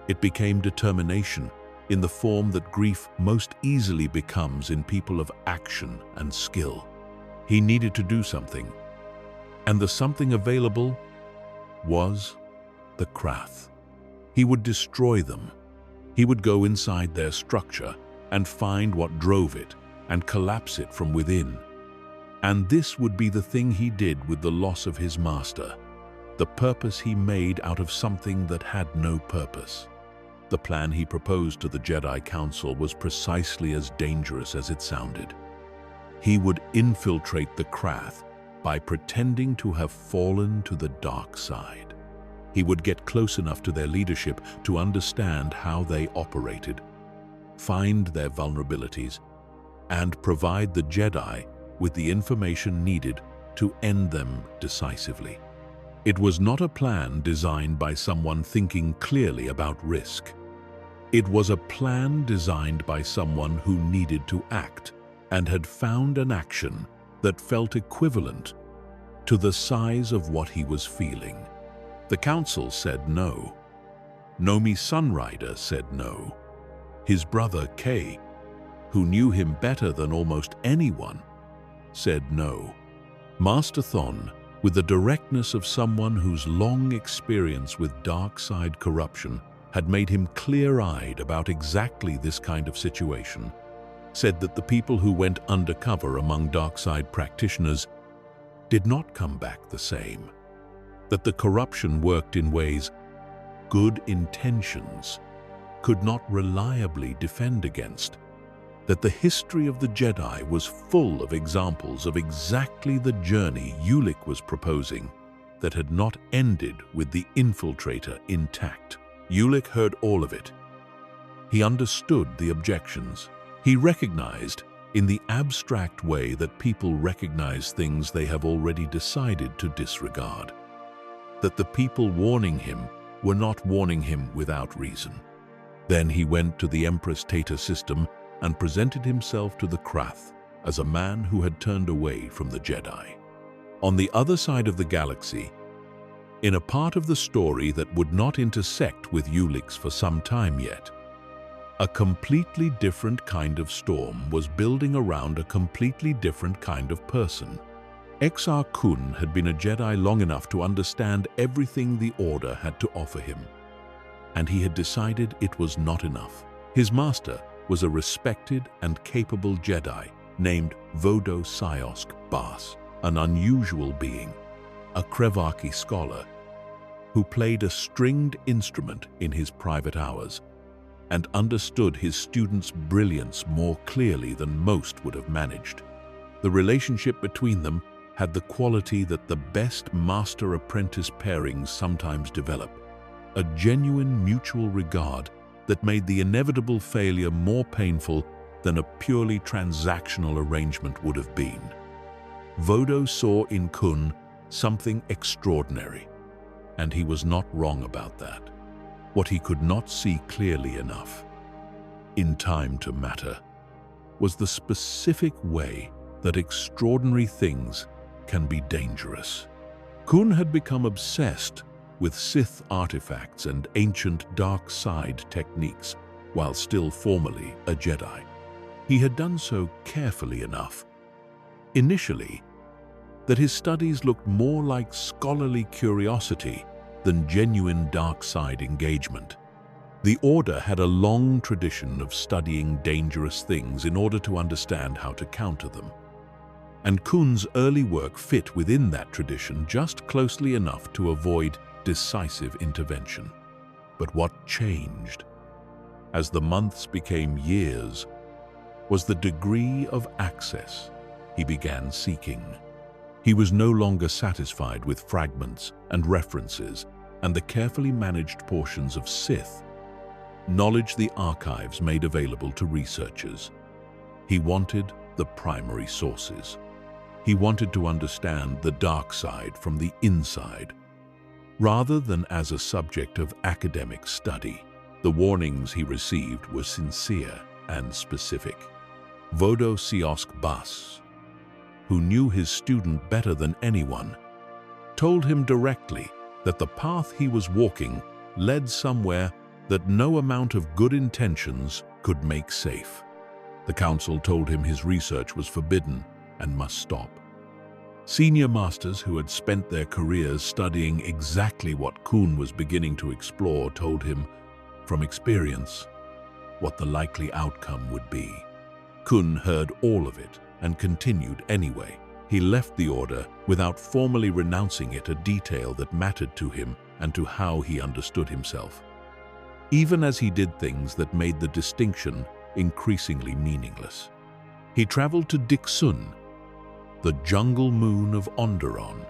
It became determination in the form that grief most easily becomes in people of action and skill. He needed to do something, and the something available was the Krath. He would destroy them. He would go inside their structure and find what drove it and collapse it from within. And this would be the thing he did with the loss of his master, the purpose he made out of something that had no purpose. The plan he proposed to the Jedi Council was precisely as dangerous as it sounded. He would infiltrate the Krath by pretending to have fallen to the dark side. He would get close enough to their leadership to understand how they operated, find their vulnerabilities, and provide the Jedi with the information needed to end them decisively. It was not a plan designed by someone thinking clearly about risk. It was a plan designed by someone who needed to act and had found an action that felt equivalent to the size of what he was feeling. The Council said no. Nomi Sunrider said no. His brother Kay, who knew him better than almost anyone, said no. Master Thon, with the directness of someone whose long experience with dark side corruption had made him clear-eyed about exactly this kind of situation, said that the people who went undercover among dark side practitioners did not come back the same, that the corruption worked in ways good intentions could not reliably defend against, that the history of the Jedi was full of examples of exactly the journey Ulick was proposing that had not ended with the infiltrator intact. Ulick heard all of it. He understood the objections. He recognized, in the abstract way that people recognize things they have already decided to disregard, that the people warning him were not warning him without reason. Then he went to the Empress Tata system and presented himself to the Krath as a man who had turned away from the Jedi. On the other side of the galaxy, in a part of the story that would not intersect with Ulick's for some time yet, a completely different kind of storm was building around a completely different kind of person. Exar Kun had been a Jedi long enough to understand everything the Order had to offer him, and he had decided it was not enough. His master was a respected and capable Jedi named Vodo Siosk Bas, an unusual being, a Krevaki scholar who played a stringed instrument in his private hours and understood his students' brilliance more clearly than most would have managed. The relationship between them had the quality that the best master-apprentice pairings sometimes develop, a genuine mutual regard that made the inevitable failure more painful than a purely transactional arrangement would have been. Vodo saw in Kun something extraordinary, and he was not wrong about that. What he could not see clearly enough, in time to matter, was the specific way that extraordinary things can be dangerous. Kun had become obsessed with Sith artifacts and ancient dark side techniques while still formally a Jedi. He had done so carefully enough, initially, that his studies looked more like scholarly curiosity than genuine dark side engagement. The Order had a long tradition of studying dangerous things in order to understand how to counter them, and Kun's early work fit within that tradition just closely enough to avoid decisive intervention. But what changed, as the months became years, was the degree of access he began seeking. He was no longer satisfied with fragments and references and the carefully managed portions of Sith knowledge the archives made available to researchers. He wanted the primary sources. He wanted to understand the dark side from the inside, rather than as a subject of academic study. The warnings he received were sincere and specific. Vodo Siosk Bas, who knew his student better than anyone, told him directly that the path he was walking led somewhere that no amount of good intentions could make safe. The council told him his research was forbidden and must stop. Senior masters who had spent their careers studying exactly what Kun was beginning to explore told him, from experience, what the likely outcome would be. Kun heard all of it and continued anyway. He left the Order without formally renouncing it, a detail that mattered to him and to how he understood himself, even as he did things that made the distinction increasingly meaningless. He traveled to Dixun, the jungle moon of Onderon,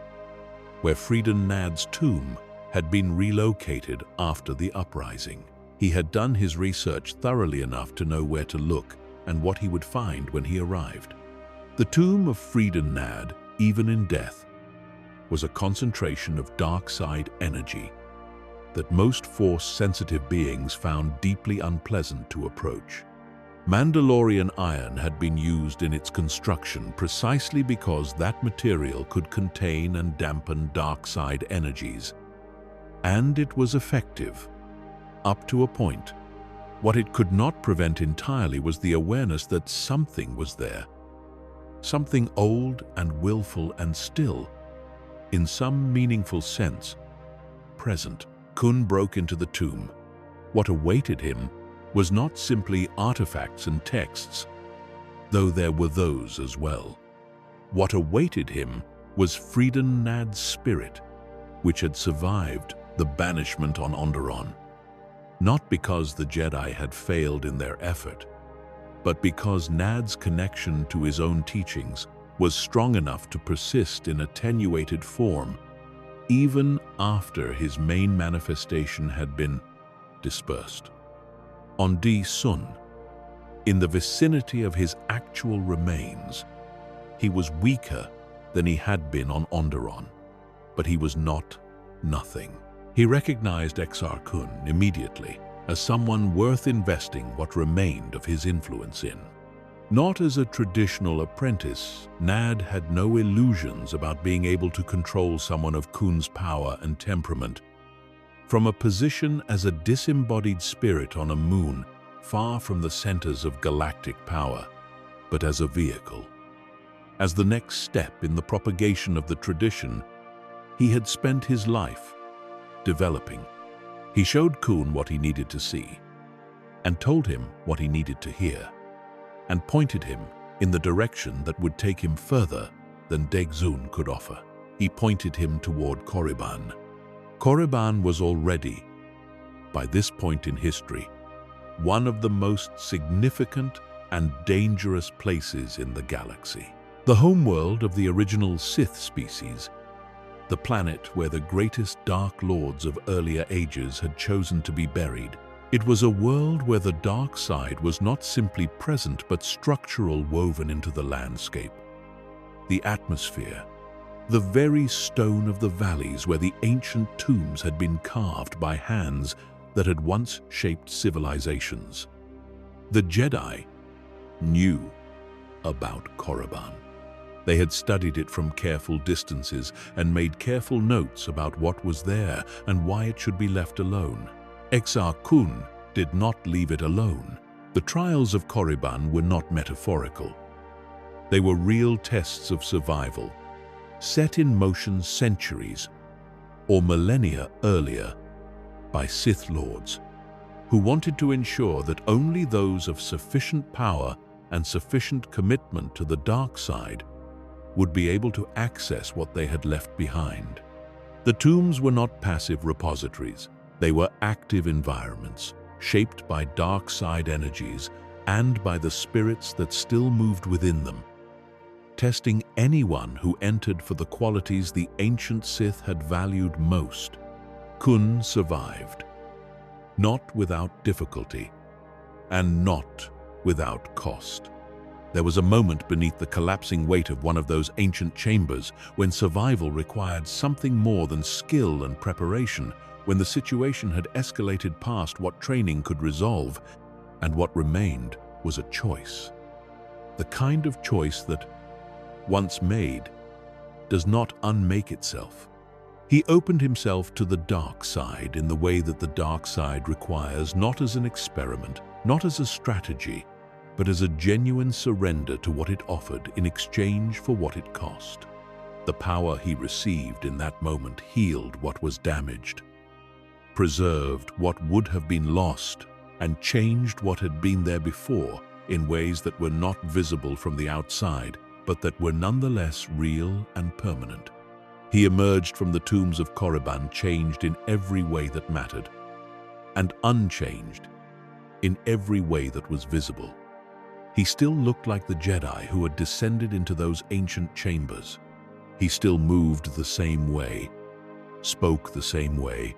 where Freeden Nad's tomb had been relocated after the uprising. He had done his research thoroughly enough to know where to look and what he would find when he arrived. The tomb of Freeden Nad, even in death, was a concentration of dark side energy that most Force-sensitive beings found deeply unpleasant to approach. Mandalorian iron had been used in its construction precisely because that material could contain and dampen dark side energies, and it was effective, up to a point. What it could not prevent entirely was the awareness that something was there, something old and willful and still, in some meaningful sense, present. Kun broke into the tomb. What awaited him was not simply artifacts and texts, though there were those as well. What awaited him was Freedon Nad's spirit, which had survived the banishment on Onderon, not because the Jedi had failed in their effort, but because Nad's connection to his own teachings was strong enough to persist in attenuated form, even after his main manifestation had been dispersed. On Di Sun, in the vicinity of his actual remains, he was weaker than he had been on Onderon, but he was not nothing. He recognized Exar Kun immediately as someone worth investing what remained of his influence in. Not as a traditional apprentice, Nad had no illusions about being able to control someone of Kun's power and temperament. From a position as a disembodied spirit on a moon, far from the centers of galactic power, but as a vehicle. As the next step in the propagation of the tradition, he had spent his life developing. He showed Kun what he needed to see, and told him what he needed to hear, and pointed him in the direction that would take him further than Degzun could offer. He pointed him toward Korriban. Korriban was already, by this point in history, one of the most significant and dangerous places in the galaxy. The homeworld of the original Sith species, the planet where the greatest Dark Lords of earlier ages had chosen to be buried. It was a world where the dark side was not simply present but structural, woven into the landscape. The atmosphere, the very stone of the valleys where the ancient tombs had been carved by hands that had once shaped civilizations. The Jedi knew about Korriban. They had studied it from careful distances and made careful notes about what was there and why it should be left alone. Exar Kun did not leave it alone. The trials of Korriban were not metaphorical. They were real tests of survival, set in motion centuries or millennia earlier by Sith Lords who wanted to ensure that only those of sufficient power and sufficient commitment to the dark side would be able to access what they had left behind. The tombs were not passive repositories. They were active environments, shaped by dark side energies and by the spirits that still moved within them, testing anyone who entered for the qualities the ancient Sith had valued most. Kun survived, not without difficulty, and not without cost. There was a moment beneath the collapsing weight of one of those ancient chambers when survival required something more than skill and preparation, when the situation had escalated past what training could resolve, and what remained was a choice. The kind of choice that, once made, does not unmake itself. He opened himself to the dark side in the way that the dark side requires, not as an experiment, not as a strategy, but as a genuine surrender to what it offered in exchange for what it cost. The power he received in that moment healed what was damaged, preserved what would have been lost, and changed what had been there before in ways that were not visible from the outside, but that were nonetheless real and permanent. He emerged from the tombs of Korriban changed in every way that mattered, and unchanged in every way that was visible. He still looked like the Jedi who had descended into those ancient chambers. He still moved the same way, spoke the same way,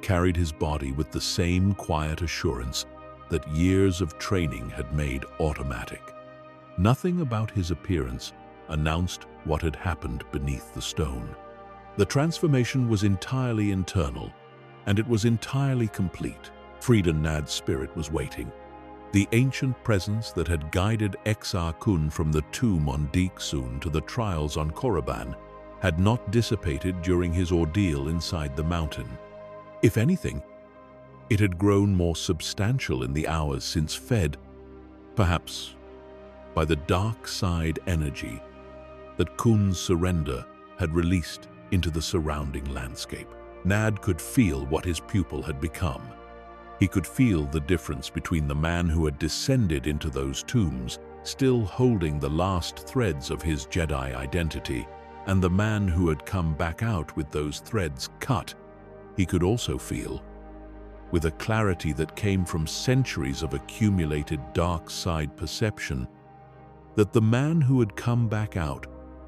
carried his body with the same quiet assurance that years of training had made automatic. Nothing about his appearance announced what had happened beneath the stone. The transformation was entirely internal, and it was entirely complete. Freedon Nad's spirit was waiting. The ancient presence that had guided Exar Kun from the tomb on Degzun to the trials on Korriban had not dissipated during his ordeal inside the mountain. If anything, it had grown more substantial in the hours since, fed, perhaps, by the dark side energy that Kun's surrender had released into the surrounding landscape. Nad could feel what his pupil had become. He could feel the difference between the man who had descended into those tombs, still holding the last threads of his Jedi identity, and the man who had come back out with those threads cut, he could also feel, with a clarity that came from centuries of accumulated dark side perception, that the man who had come back out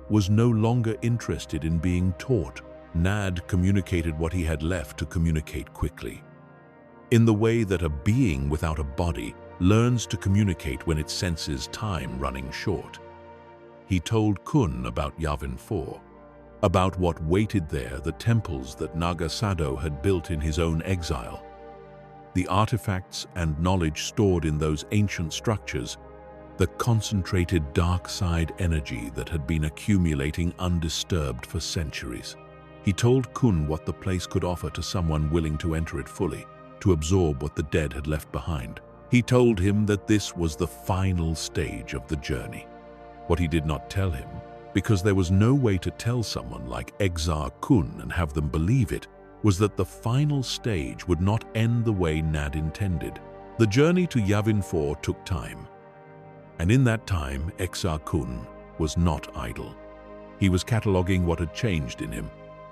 was no longer interested in being taught. Nad communicated what he had left to communicate quickly, in the way that a being without a body learns to communicate when it senses time running short. He told Kun about Yavin 4, about what waited there, the temples that Naga Sado had built in his own exile, the artifacts and knowledge stored in those ancient structures, the concentrated dark side energy that had been accumulating undisturbed for centuries. He told Kun what the place could offer to someone willing to enter it fully, to absorb what the dead had left behind. He told him that this was the final stage of the journey. What he did not tell him, because there was no way to tell someone like Exar Kun and have them believe it, was that the final stage would not end the way Nad intended. The journey to Yavin 4 took time, and in that time Exar Kun was not idle. He was cataloging what had changed in him,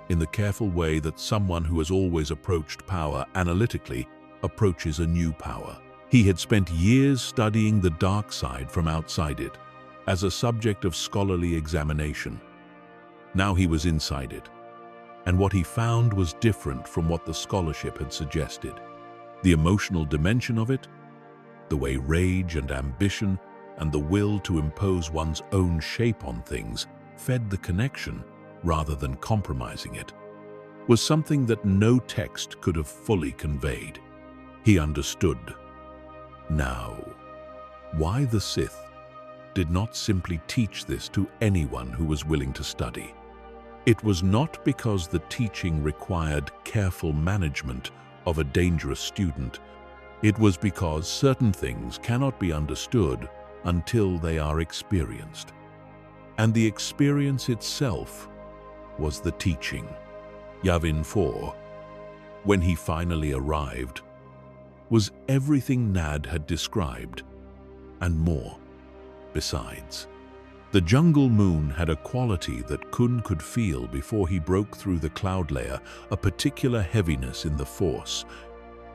in the careful way that someone who has always approached power analytically approaches a new power. He had spent years studying the dark side from outside it, as a subject of scholarly examination. Now he was inside it, and what he found was different from what the scholarship had suggested. The emotional dimension of it, the way rage and ambition and the will to impose one's own shape on things fed the connection rather than compromising it, was something that no text could have fully conveyed. He understood. Now, why the Sith did not simply teach this to anyone who was willing to study. It was not because the teaching required careful management of a dangerous student. It was because certain things cannot be understood until they are experienced. And the experience itself was the teaching. Yavin 4, when he finally arrived, was everything Nad had described, and more. Besides, the jungle moon had a quality that Kun could feel before he broke through the cloud layer, a particular heaviness in the force,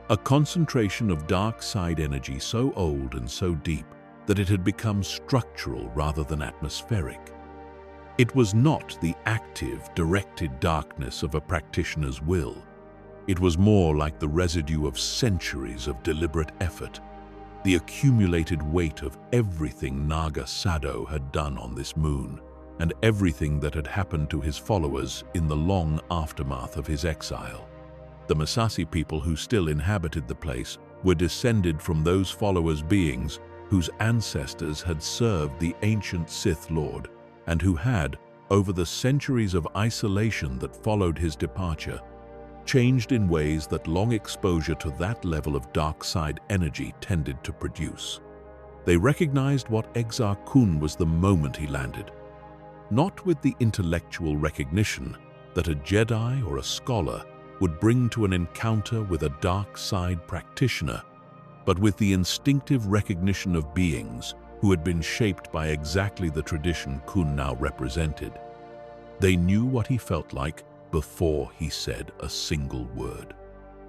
a concentration of dark side energy so old and so deep that it had become structural rather than atmospheric. It was not the active, directed darkness of a practitioner's will. It was more like the residue of centuries of deliberate effort, the accumulated weight of everything Naga Sado had done on this moon, and everything that had happened to his followers in the long aftermath of his exile. The Massassi people who still inhabited the place were descended from those followers' beings whose ancestors had served the ancient Sith Lord, and who had, over the centuries of isolation that followed his departure, changed in ways that long exposure to that level of dark side energy tended to produce. They recognized what Exar Kun was the moment he landed, not with the intellectual recognition that a Jedi or a scholar would bring to an encounter with a dark side practitioner, but with the instinctive recognition of beings who had been shaped by exactly the tradition Kun now represented. They knew what he felt like before he said a single word.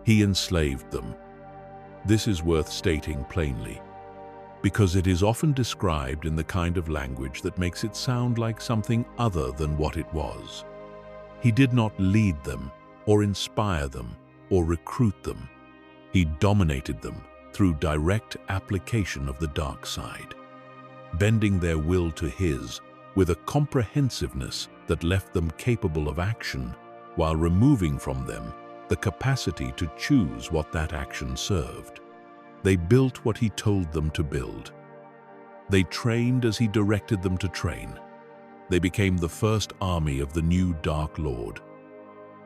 He enslaved them. This is worth stating plainly, because it is often described in the kind of language that makes it sound like something other than what it was. He did not lead them, or inspire them, or recruit them. He dominated them through direct application of the dark side, bending their will to his with a comprehensiveness that left them capable of action, while removing from them the capacity to choose what that action served. They built what he told them to build. They trained as he directed them to train. They became the first army of the new Dark Lord.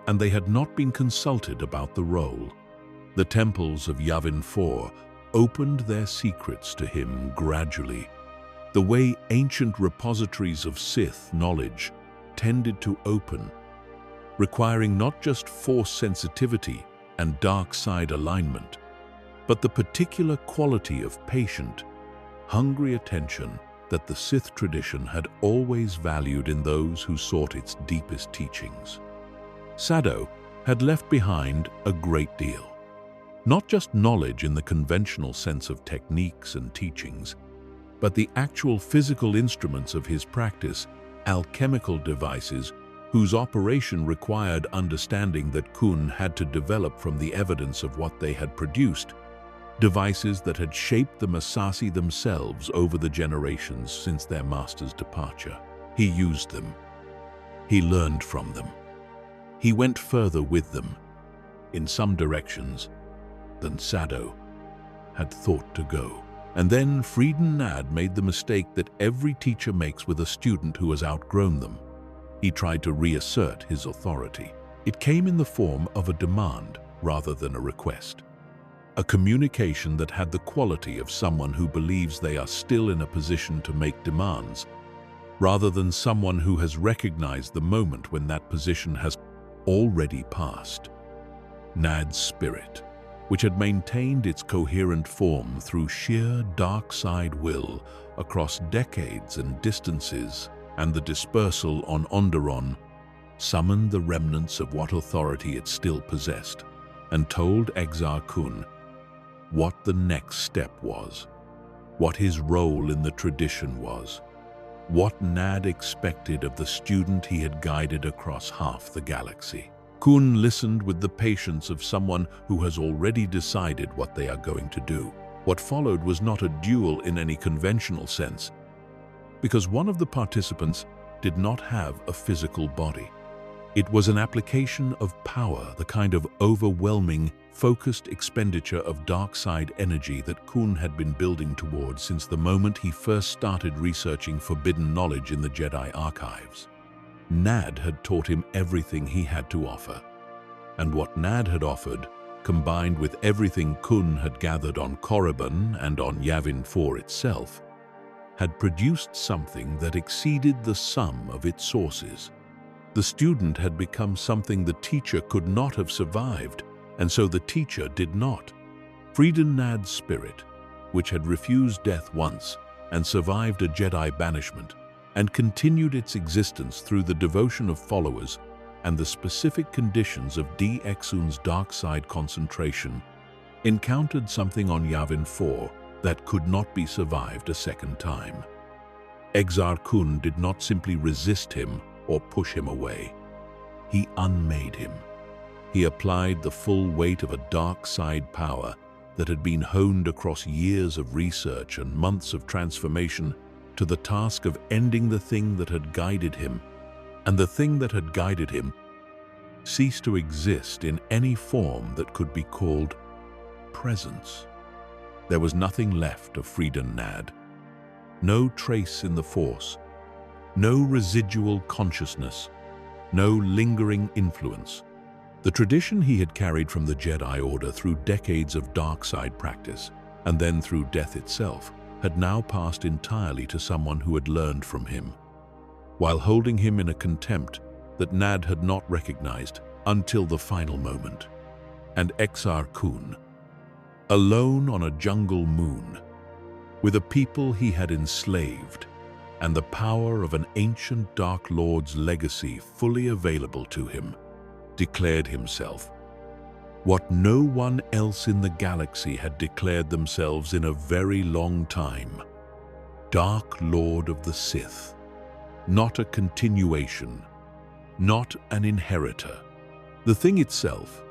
And they had not been consulted about the role. The temples of Yavin 4 opened their secrets to him gradually, the way ancient repositories of Sith knowledge tended to open, requiring not just force sensitivity and dark side alignment, but the particular quality of patient, hungry attention that the Sith tradition had always valued in those who sought its deepest teachings. Sado had left behind a great deal. Not just knowledge in the conventional sense of techniques and teachings, but the actual physical instruments of his practice, alchemical devices whose operation required understanding that Kun had to develop from the evidence of what they had produced, devices that had shaped the Massassi themselves over the generations since their master's departure. He used them. He learned from them. He went further with them, in some directions, than Sado had thought to go. And then Freeden Nad made the mistake that every teacher makes with a student who has outgrown them. He tried to reassert his authority. It came in the form of a demand rather than a request. A communication that had the quality of someone who believes they are still in a position to make demands, rather than someone who has recognized the moment when that position has already passed. Nad's spirit, which had maintained its coherent form through sheer dark side will across decades and distances, and the dispersal on Onderon, summoned the remnants of what authority it still possessed, and told Exar Kun what the next step was, what his role in the tradition was, what Nad expected of the student he had guided across half the galaxy. Kun listened with the patience of someone who has already decided what they are going to do. What followed was not a duel in any conventional sense, because one of the participants did not have a physical body. It was an application of power, the kind of overwhelming, focused expenditure of dark side energy that Kun had been building towards since the moment he first started researching forbidden knowledge in the Jedi archives. Nad had taught him everything he had to offer, and what Nad had offered, combined with everything Kun had gathered on Korriban and on Yavin 4 itself, had produced something that exceeded the sum of its sources. The student had become something the teacher could not have survived, and so the teacher did not. Freeden Nad's spirit, which had refused death once and survived a Jedi banishment, and continued its existence through the devotion of followers and the specific conditions of D. Exun's dark side concentration, encountered something on Yavin 4 that could not be survived a second time. Exar Kun did not simply resist him or push him away. He unmade him. He applied the full weight of a dark side power that had been honed across years of research and months of transformation to the task of ending the thing that had guided him, and the thing that had guided him ceased to exist in any form that could be called presence. There was nothing left of Freeden Nad, no trace in the Force, no residual consciousness, no lingering influence. The tradition he had carried from the Jedi Order through decades of dark side practice, and then through death itself, had now passed entirely to someone who had learned from him, while holding him in a contempt that Nad had not recognized until the final moment. And Exar Kun, alone on a jungle moon, with a people he had enslaved, and the power of an ancient Dark Lord's legacy fully available to him, declared himself what no one else in the galaxy had declared themselves in a very long time: Dark Lord of the Sith. Not a continuation, not an inheritor. The thing itself,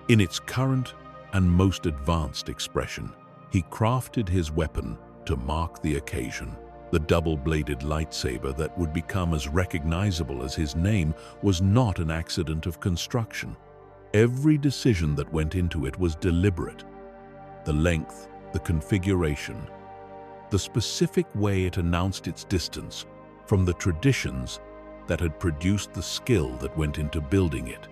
in its current and most advanced expression, he crafted his weapon to mark the occasion. The double-bladed lightsaber that would become as recognizable as his name was not an accident of construction. Every decision that went into it was deliberate. The length, the configuration, the specific way it announced its distance from the traditions that had produced the skill that went into building it.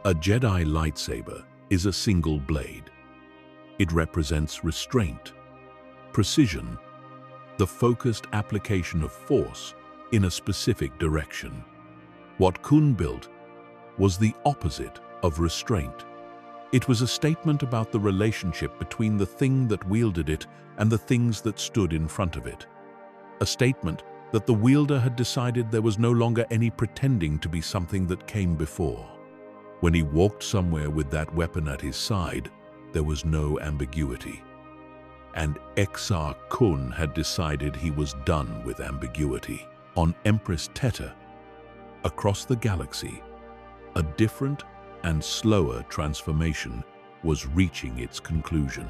A Jedi lightsaber is a single blade. It represents restraint, precision, the focused application of force in a specific direction. What Kun built was the opposite of restraint. It was a statement about the relationship between the thing that wielded it and the things that stood in front of it. a statement that the wielder had decided there was no longer any pretending to be something that came before. When he walked somewhere with that weapon at his side, there was no ambiguity. And Exar Kun had decided he was done with ambiguity. On Empress Teta, across the galaxy, a different and slower transformation was reaching its conclusion.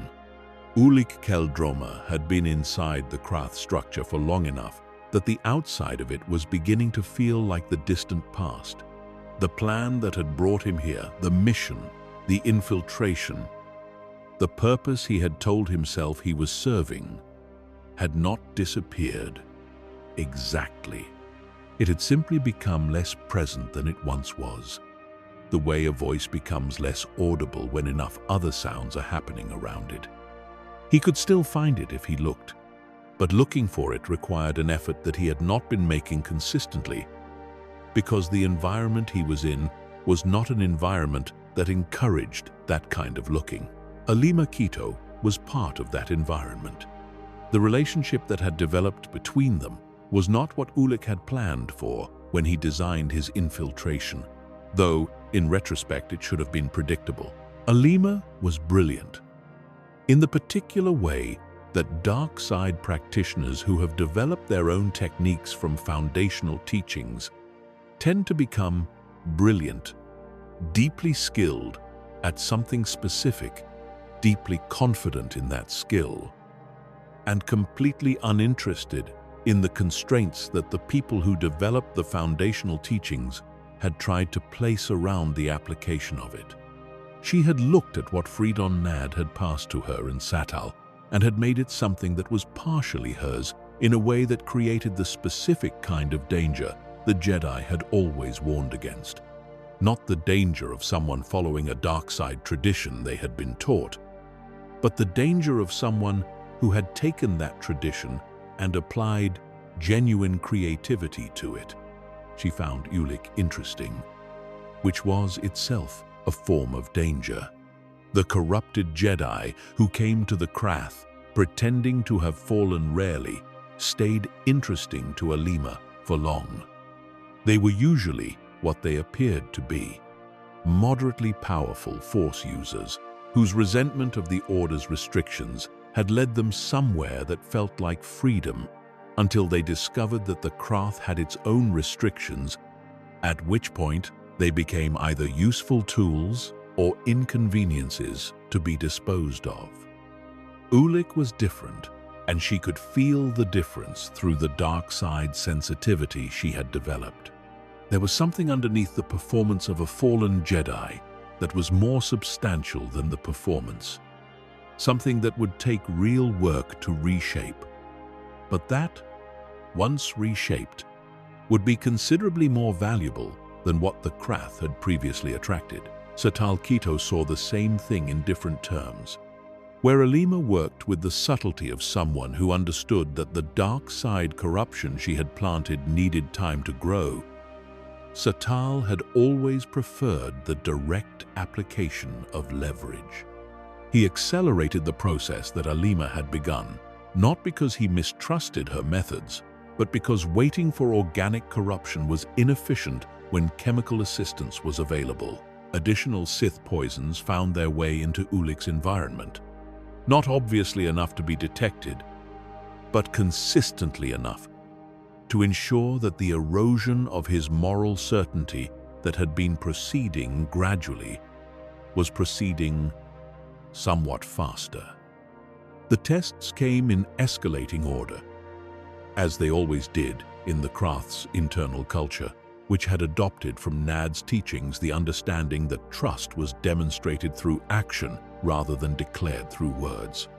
Ulik Keldroma had been inside the Krath structure for long enough that the outside of it was beginning to feel like the distant past. The plan that had brought him here, the mission, the infiltration, the purpose he had told himself he was serving, had not disappeared exactly. It had simply become less present than it once was, the way a voice becomes less audible when enough other sounds are happening around it. He could still find it if he looked, but looking for it required an effort that he had not been making consistently, because the environment he was in was not an environment that encouraged that kind of looking. Alima Keto was part of that environment. The relationship that had developed between them was not what Ulik had planned for when he designed his infiltration, though, in retrospect, it should have been predictable. Alima was brilliant, in the particular way that dark side practitioners who have developed their own techniques from foundational teachings tend to become brilliant, deeply skilled at something specific, deeply confident in that skill, and completely uninterested in the constraints that the people who developed the foundational teachings had tried to place around the application of it. She had looked at what Freedon Nad had passed to her in Satal and had made it something that was partially hers in a way that created the specific kind of danger the Jedi had always warned against. Not the danger of someone following a dark side tradition they had been taught, but the danger of someone who had taken that tradition and applied genuine creativity to it. She found Ulik interesting, which was itself a form of danger. The corrupted Jedi who came to the Krath, pretending to have fallen rarely, stayed interesting to Alima for long. They were usually what they appeared to be, moderately powerful Force users whose resentment of the Order's restrictions had led them somewhere that felt like freedom until they discovered that the Krath had its own restrictions, at which point they became either useful tools or inconveniences to be disposed of. Ulik was different, and she could feel the difference through the dark side sensitivity she had developed. There was something underneath the performance of a fallen Jedi that was more substantial than the performance, something that would take real work to reshape, but that, once reshaped, would be considerably more valuable than what the Krath had previously attracted. Satal Keto saw the same thing in different terms. Where Alima worked with the subtlety of someone who understood that the dark side corruption she had planted needed time to grow, Satal had always preferred the direct application of leverage. He accelerated the process that Alima had begun, not because he mistrusted her methods, but because waiting for organic corruption was inefficient when chemical assistance was available. Additional Sith poisons found their way into Ulik's environment, not obviously enough to be detected, but consistently enough to ensure that the erosion of his moral certainty that had been proceeding gradually was proceeding somewhat faster. The tests came in escalating order, as they always did in the Krath's internal culture, which had adopted from Nad's teachings the understanding that trust was demonstrated through action rather than declared through words.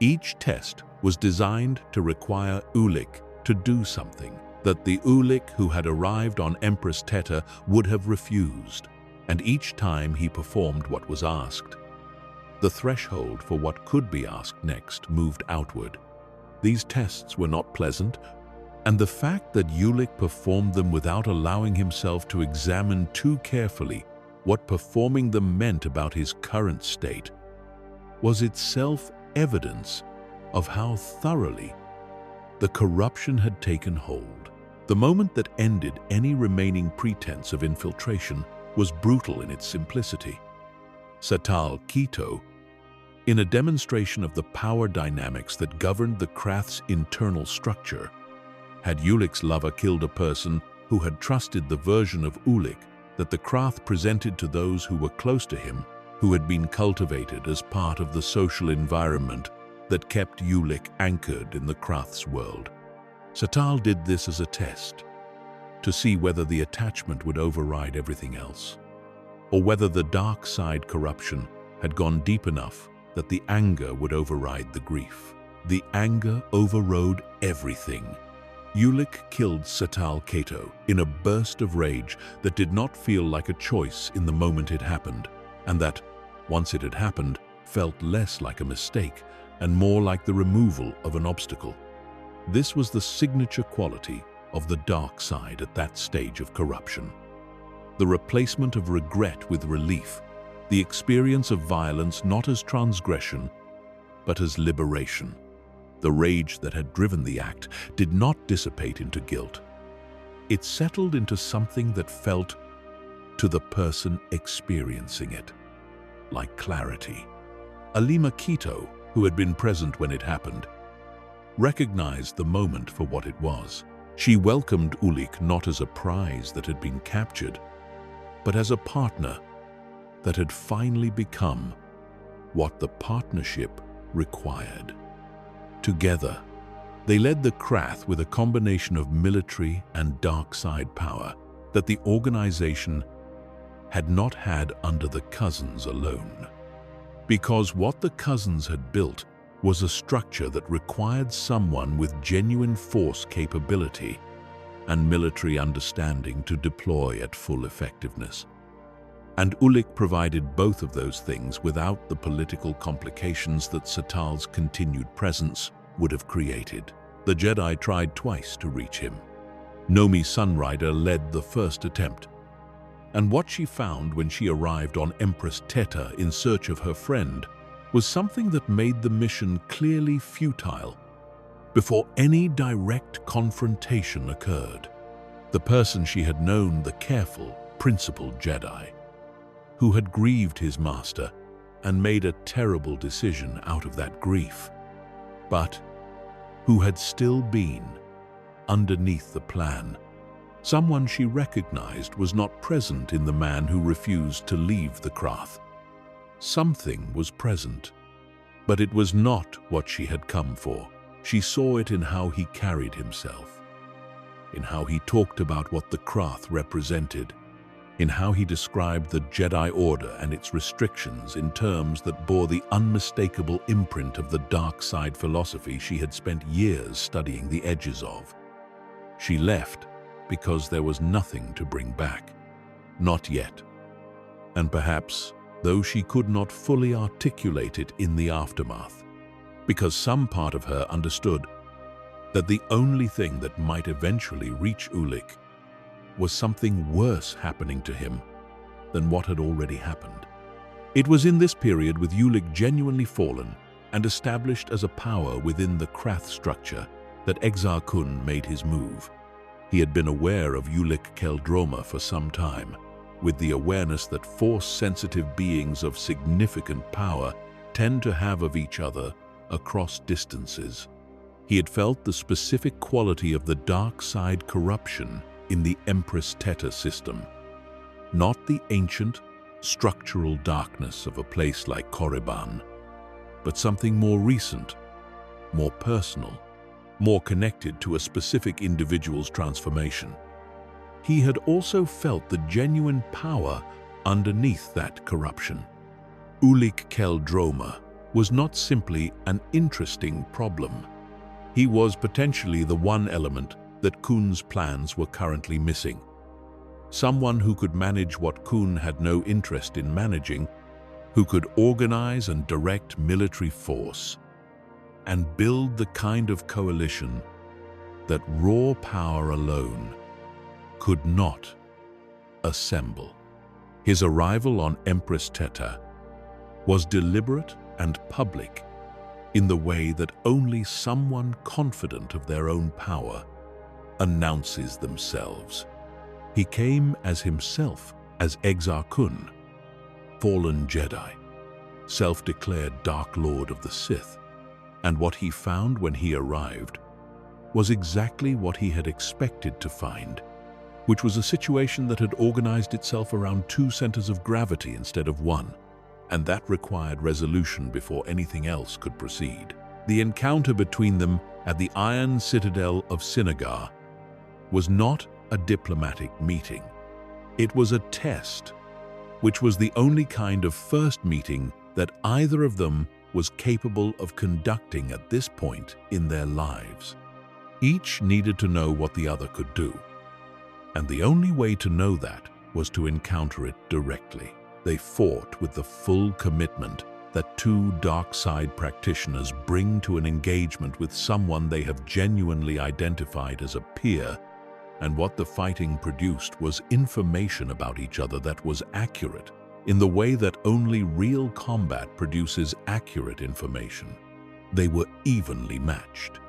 Each test was designed to require Ulik to do something that the Ulik who had arrived on Empress Teta would have refused, and each time he performed what was asked, the threshold for what could be asked next moved outward. These tests were not pleasant, and the fact that Ulik performed them without allowing himself to examine too carefully what performing them meant about his current state was itself evidence of how thoroughly The corruption had taken hold. The moment that ended any remaining pretense of infiltration was brutal in its simplicity. Satal Keto, in a demonstration of the power dynamics that governed the Krath's internal structure, had Ulic's lover killed a person who had trusted the version of Ulic that the Krath presented to those who were close to him, who had been cultivated as part of the social environment that kept Ulic anchored in the Krath's world. Satal did this as a test, to see whether the attachment would override everything else, or whether the dark side corruption had gone deep enough that the anger would override the grief. The anger overrode everything. Ulic killed Satal Keto in a burst of rage that did not feel like a choice in the moment it happened, and that, once it had happened, felt less like a mistake and more like the removal of an obstacle. This was the signature quality of the dark side at that stage of corruption. The replacement of regret with relief, the experience of violence not as transgression, but as liberation. The rage that had driven the act did not dissipate into guilt. It settled into something that felt, to the person experiencing it, like clarity. Alima Keto, who had been present when it happened, recognized the moment for what it was. She welcomed Ulic not as a prize that had been captured, but as a partner that had finally become what the partnership required. Together, they led the Krath with a combination of military and dark side power that the organization had not had under the cousins alone. Because what the cousins had built was a structure that required someone with genuine force capability and military understanding to deploy at full effectiveness. And Ulic provided both of those things without the political complications that Satal's continued presence would have created. The Jedi tried twice to reach him. Nomi Sunrider led the first attempt, and what she found when she arrived on Empress Teta in search of her friend was something that made the mission clearly futile before any direct confrontation occurred. The person she had known, the careful, principled Jedi, who had grieved his master and made a terrible decision out of that grief, but who had still been underneath the plan. Someone she recognized was not present in the man who refused to leave the Krath. Something was present, but it was not what she had come for. She saw it in how he carried himself, in how he talked about what the Krath represented, in how he described the Jedi Order and its restrictions in terms that bore the unmistakable imprint of the dark side philosophy she had spent years studying the edges of. She left because there was nothing to bring back. Not yet. And perhaps, though she could not fully articulate it in the aftermath, because some part of her understood that the only thing that might eventually reach Ulic was something worse happening to him than what had already happened. It was in this period, with Ulic genuinely fallen and established as a power within the Krath structure, that Exar Kun made his move. He had been aware of Ulic Qel-Droma for some time, with the awareness that force-sensitive beings of significant power tend to have of each other across distances. He had felt the specific quality of the dark side corruption in the Empress Teta system, not the ancient, structural darkness of a place like Korriban, but something more recent, more personal, more connected to a specific individual's transformation. He had also felt the genuine power underneath that corruption. Ulic Qel-Droma was not simply an interesting problem. He was potentially the one element that Kun's plans were currently missing. Someone who could manage what Kun had no interest in managing, who could organize and direct military force, and build the kind of coalition that raw power alone could not assemble. His arrival on Empress Teta was deliberate and public, in the way that only someone confident of their own power announces themselves. He came as himself, as Exar Kun, fallen Jedi, self-declared Dark Lord of the Sith, and what he found when he arrived was exactly what he had expected to find, which was a situation that had organized itself around two centers of gravity instead of one, and that required resolution before anything else could proceed. The encounter between them at the Iron Citadel of Sinagar was not a diplomatic meeting. It was a test, which was the only kind of first meeting that either of them was capable of conducting at this point in their lives. Each needed to know what the other could do, and the only way to know that was to encounter it directly. They fought with the full commitment that two dark side practitioners bring to an engagement with someone they have genuinely identified as a peer, and what the fighting produced was information about each other that was accurate, in the way that only real combat produces accurate information. They were evenly matched.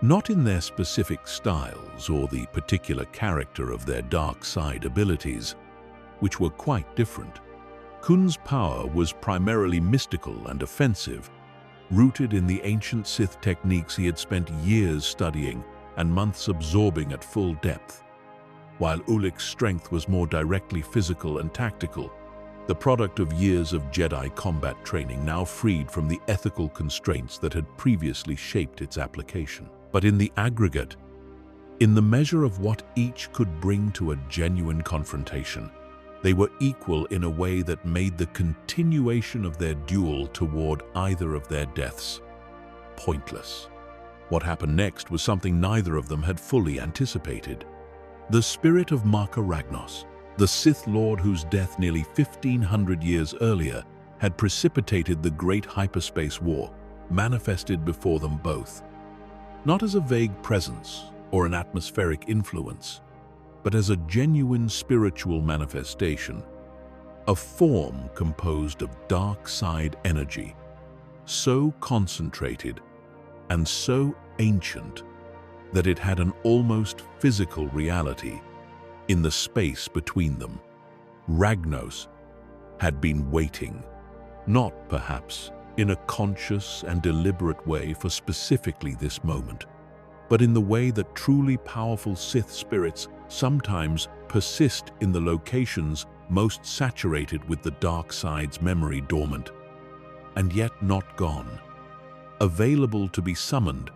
Not in their specific styles or the particular character of their dark side abilities, which were quite different. Kun's power was primarily mystical and offensive, rooted in the ancient Sith techniques he had spent years studying and months absorbing at full depth, while Ulic's strength was more directly physical and tactical, the product of years of Jedi combat training now freed from the ethical constraints that had previously shaped its application. But in the aggregate, in the measure of what each could bring to a genuine confrontation, they were equal in a way that made the continuation of their duel toward either of their deaths pointless. What happened next was something neither of them had fully anticipated. The spirit of Marka Ragnos, the Sith Lord whose death nearly 1,500 years earlier had precipitated the Great Hyperspace War, manifested before them both. Not as a vague presence or an atmospheric influence, but as a genuine spiritual manifestation, a form composed of dark side energy, so concentrated and so ancient that it had an almost physical reality in the space between them. Ragnos had been waiting, not perhaps in a conscious and deliberate way for specifically this moment, but in the way that truly powerful Sith spirits sometimes persist in the locations most saturated with the dark side's memory dormant, and yet not gone, available to be summoned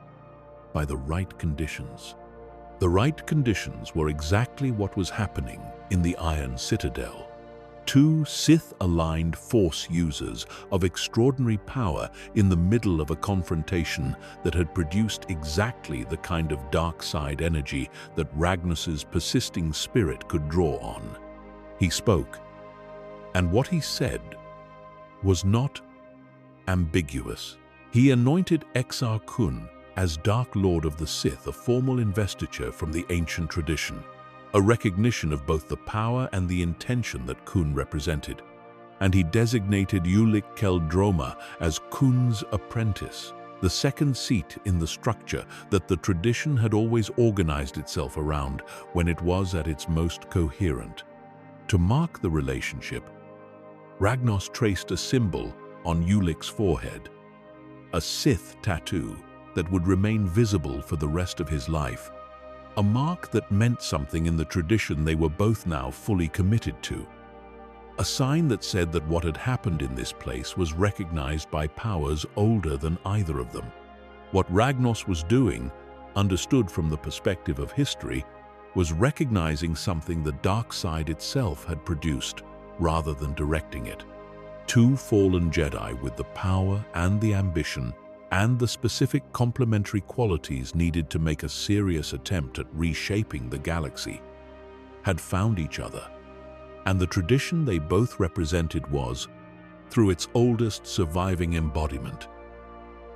by the right conditions. The right conditions were exactly what was happening in the Iron Citadel. Two Sith-aligned Force users of extraordinary power in the middle of a confrontation that had produced exactly the kind of dark side energy that Ragnos's persisting spirit could draw on. He spoke, and what he said was not ambiguous. He anointed Exar Kun as Dark Lord of the Sith, a formal investiture from the ancient tradition, a recognition of both the power and the intention that Kun represented, and he designated Ulic Qel-Droma as Kun's apprentice, the second seat in the structure that the tradition had always organized itself around when it was at its most coherent. To mark the relationship, Ragnos traced a symbol on Ulic's forehead, a Sith tattoo that would remain visible for the rest of his life, a mark that meant something in the tradition they were both now fully committed to, a sign that said that what had happened in this place was recognized by powers older than either of them. What Ragnos was doing, understood from the perspective of history, was recognizing something the dark side itself had produced rather than directing it. Two fallen Jedi with the power and the ambition and the specific complementary qualities needed to make a serious attempt at reshaping the galaxy had found each other, and the tradition they both represented was, through its oldest surviving embodiment,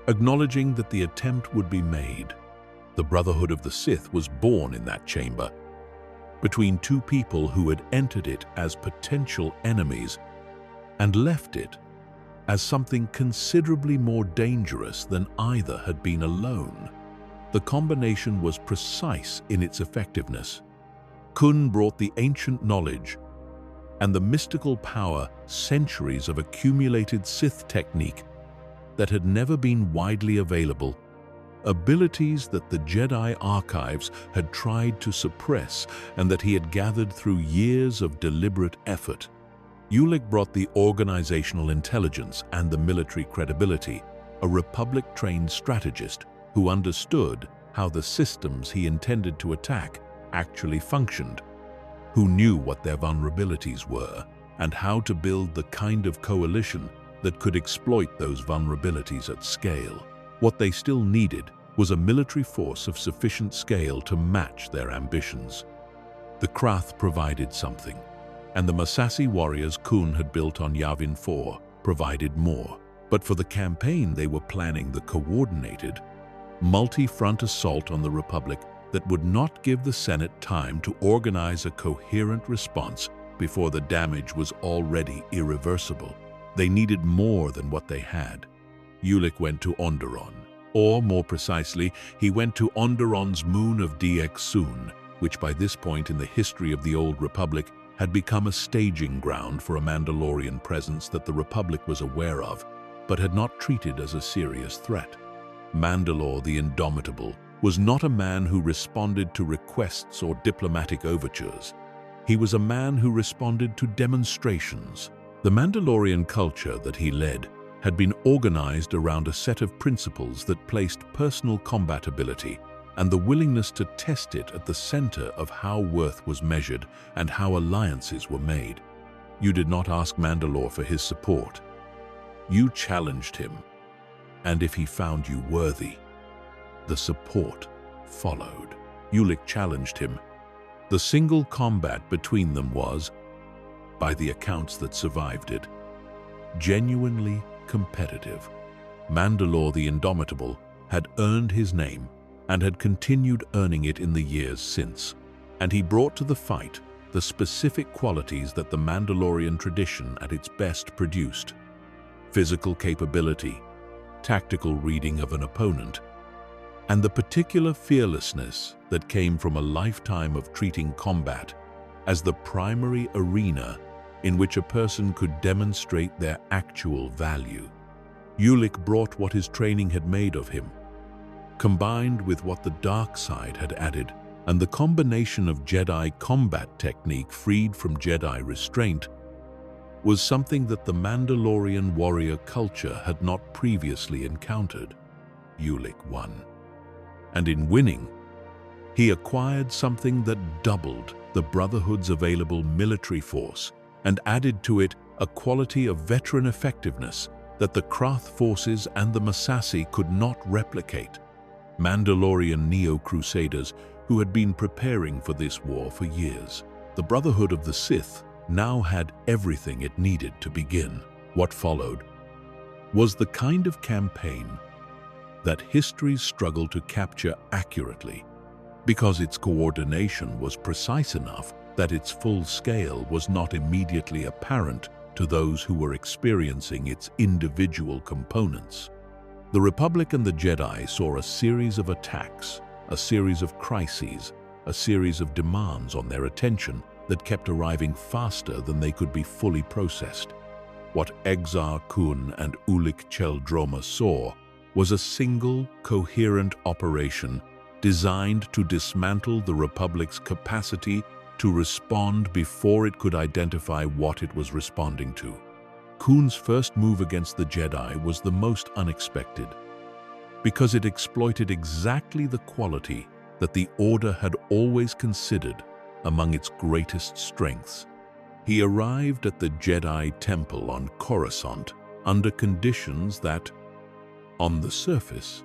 acknowledging that the attempt would be made. The Brotherhood of the Sith was born in that chamber, between two people who had entered it as potential enemies and left it as something considerably more dangerous than either had been alone. The combination was precise in its effectiveness. Kun brought the ancient knowledge and the mystical power, centuries of accumulated Sith technique that had never been widely available, abilities that the Jedi archives had tried to suppress and that he had gathered through years of deliberate effort. Ulic brought the organizational intelligence and the military credibility, a Republic-trained strategist who understood how the systems he intended to attack actually functioned, who knew what their vulnerabilities were and how to build the kind of coalition that could exploit those vulnerabilities at scale. What they still needed was a military force of sufficient scale to match their ambitions. The Krath provided something, and the Massassi warriors Kun had built on Yavin 4 provided more. But for the campaign, they were planning the coordinated, multi-front assault on the Republic that would not give the Senate time to organize a coherent response before the damage was already irreversible. They needed more than what they had. Ulic went to Onderon, or more precisely, he went to Onderon's moon of Dxun, which by this point in the history of the Old Republic had become a staging ground for a Mandalorian presence that the Republic was aware of, but had not treated as a serious threat. Mandalore the Indomitable was not a man who responded to requests or diplomatic overtures. He was a man who responded to demonstrations. The Mandalorian culture that he led had been organized around a set of principles that placed personal combat ability and the willingness to test it at the center of how worth was measured and how alliances were made. You did not ask Mandalore for his support. You challenged him, and if he found you worthy, the support followed. Ulic challenged him. The single combat between them was, by the accounts that survived it, genuinely competitive. Mandalore the Indomitable had earned his name and had continued earning it in the years since, and he brought to the fight the specific qualities that the Mandalorian tradition at its best produced: physical capability, tactical reading of an opponent, and the particular fearlessness that came from a lifetime of treating combat as the primary arena in which a person could demonstrate their actual value. Ulic brought what his training had made of him, combined with what the dark side had added, and the combination of Jedi combat technique freed from Jedi restraint was something that the Mandalorian warrior culture had not previously encountered. Ulic won. And in winning, he acquired something that doubled the Brotherhood's available military force and added to it a quality of veteran effectiveness that the Krath forces and the Massassi could not replicate. Mandalorian Neo-Crusaders who had been preparing for this war for years. The Brotherhood of the Sith now had everything it needed to begin. What followed was the kind of campaign that history struggled to capture accurately, because its coordination was precise enough that its full scale was not immediately apparent to those who were experiencing its individual components. The Republic and the Jedi saw a series of attacks, a series of crises, a series of demands on their attention that kept arriving faster than they could be fully processed. What Exar Kun and Ulic Cheldroma saw was a single, coherent operation designed to dismantle the Republic's capacity to respond before it could identify what it was responding to. Kun's first move against the Jedi was the most unexpected, because it exploited exactly the quality that the Order had always considered among its greatest strengths. He arrived at the Jedi Temple on Coruscant under conditions that, on the surface,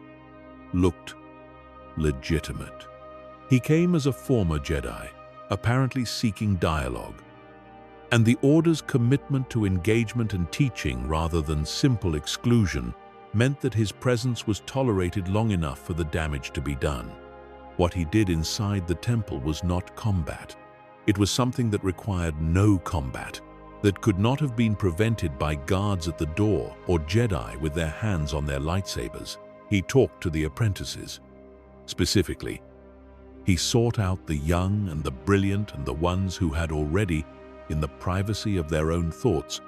looked legitimate. He came as a former Jedi, apparently seeking dialogue, and the Order's commitment to engagement and teaching rather than simple exclusion meant that his presence was tolerated long enough for the damage to be done. What he did inside the temple was not combat. It was something that required no combat, that could not have been prevented by guards at the door or Jedi with their hands on their lightsabers. He talked to the apprentices. Specifically, he sought out the young and the brilliant and the ones who had already, in the privacy of their own thoughts,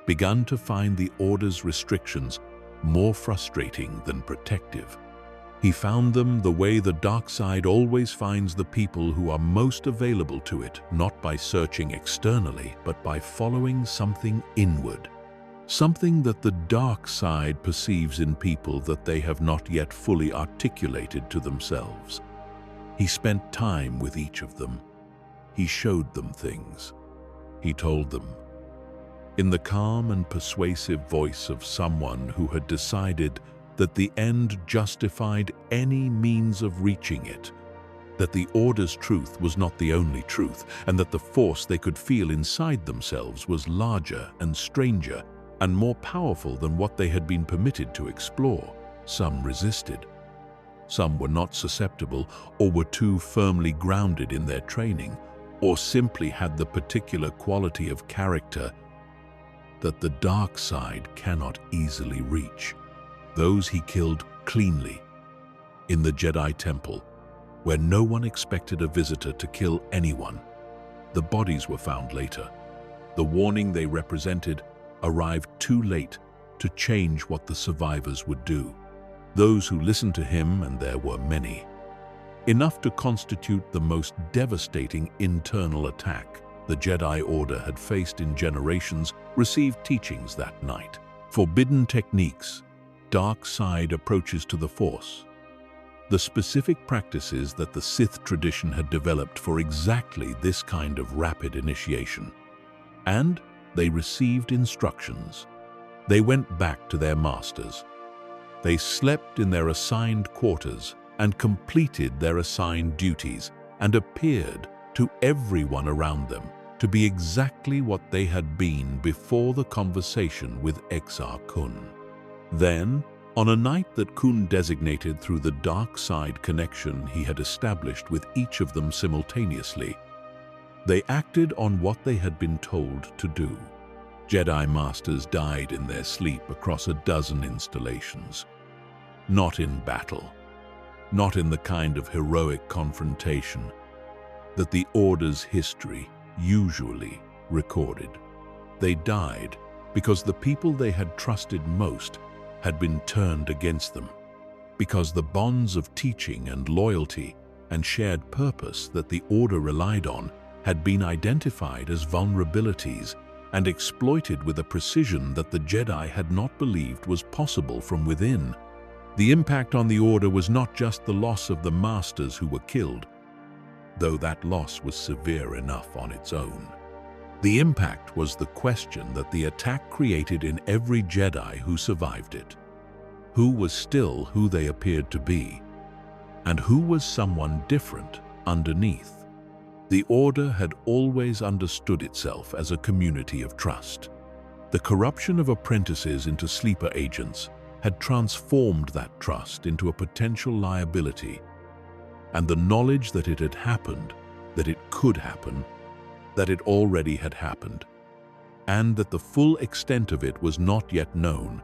begun to find the Order's restrictions more frustrating than protective. He found them the way the dark side always finds the people who are most available to it, not by searching externally, but by following something inward. Something that the dark side perceives in people that they have not yet fully articulated to themselves. He spent time with each of them. He showed them things. He told them, in the calm and persuasive voice of someone who had decided that the end justified any means of reaching it, that the Order's truth was not the only truth, and that the force they could feel inside themselves was larger and stranger and more powerful than what they had been permitted to explore. Some resisted. Some were not susceptible, or were too firmly grounded in their training, or simply had the particular quality of character that the dark side cannot easily reach. Those he killed cleanly in the Jedi Temple, where no one expected a visitor to kill anyone. The bodies were found later. The warning they represented arrived too late to change what the survivors would do. Those who listened to him, and there were many, enough to constitute the most devastating internal attack the Jedi Order had faced in generations, received teachings that night. Forbidden techniques, dark side approaches to the Force, the specific practices that the Sith tradition had developed for exactly this kind of rapid initiation. And they received instructions. They went back to their masters. They slept in their assigned quarters and completed their assigned duties and appeared to everyone around them to be exactly what they had been before the conversation with Exar Kun. Then, on a night that Kun designated through the dark side connection he had established with each of them simultaneously, they acted on what they had been told to do. Jedi Masters died in their sleep across a dozen installations. Not in battle, not in the kind of heroic confrontation that the Order's history usually recorded. They died because the people they had trusted most had been turned against them, because the bonds of teaching and loyalty and shared purpose that the Order relied on had been identified as vulnerabilities and exploited with a precision that the Jedi had not believed was possible from within. The impact on the Order was not just the loss of the Masters who were killed, though that loss was severe enough on its own. The impact was the question that the attack created in every Jedi who survived it. Who was still who they appeared to be, and who was someone different underneath? The Order had always understood itself as a community of trust. The corruption of apprentices into sleeper agents had transformed that trust into a potential liability, and the knowledge that it had happened, that it could happen, that it already had happened, and that the full extent of it was not yet known,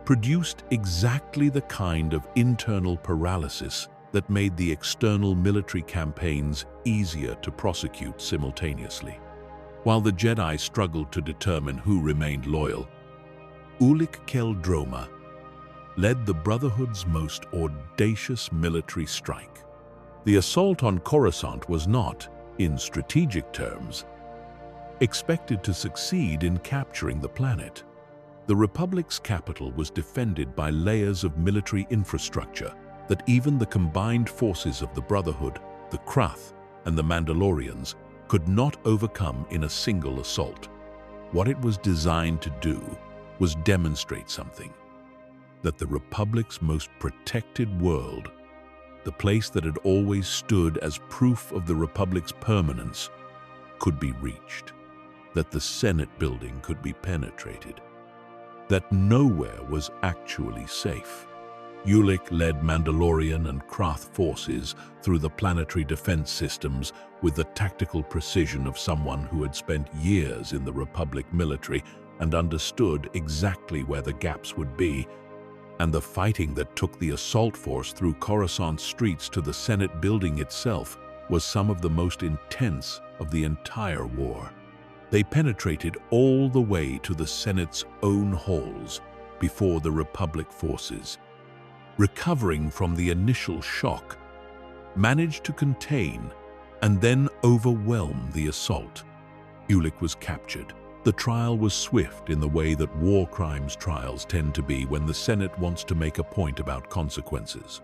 produced exactly the kind of internal paralysis that made the external military campaigns easier to prosecute simultaneously. While the Jedi struggled to determine who remained loyal, Ulic Qel-Droma led the Brotherhood's most audacious military strike. The assault on Coruscant was not, in strategic terms, expected to succeed in capturing the planet. The Republic's capital was defended by layers of military infrastructure that even the combined forces of the Brotherhood, the Krath, and the Mandalorians could not overcome in a single assault. What it was designed to do was demonstrate something: that the Republic's most protected world, the place that had always stood as proof of the Republic's permanence, could be reached, that the Senate building could be penetrated, that nowhere was actually safe. Ulic led Mandalorian and Krath forces through the planetary defense systems with the tactical precision of someone who had spent years in the Republic military and understood exactly where the gaps would be. And the fighting that took the assault force through Coruscant streets to the Senate building itself was some of the most intense of the entire war. They penetrated all the way to the Senate's own halls before the Republic forces, recovering from the initial shock, managed to contain and then overwhelm the assault. Ulic was captured. The trial was swift in the way that war crimes trials tend to be when the Senate wants to make a point about consequences.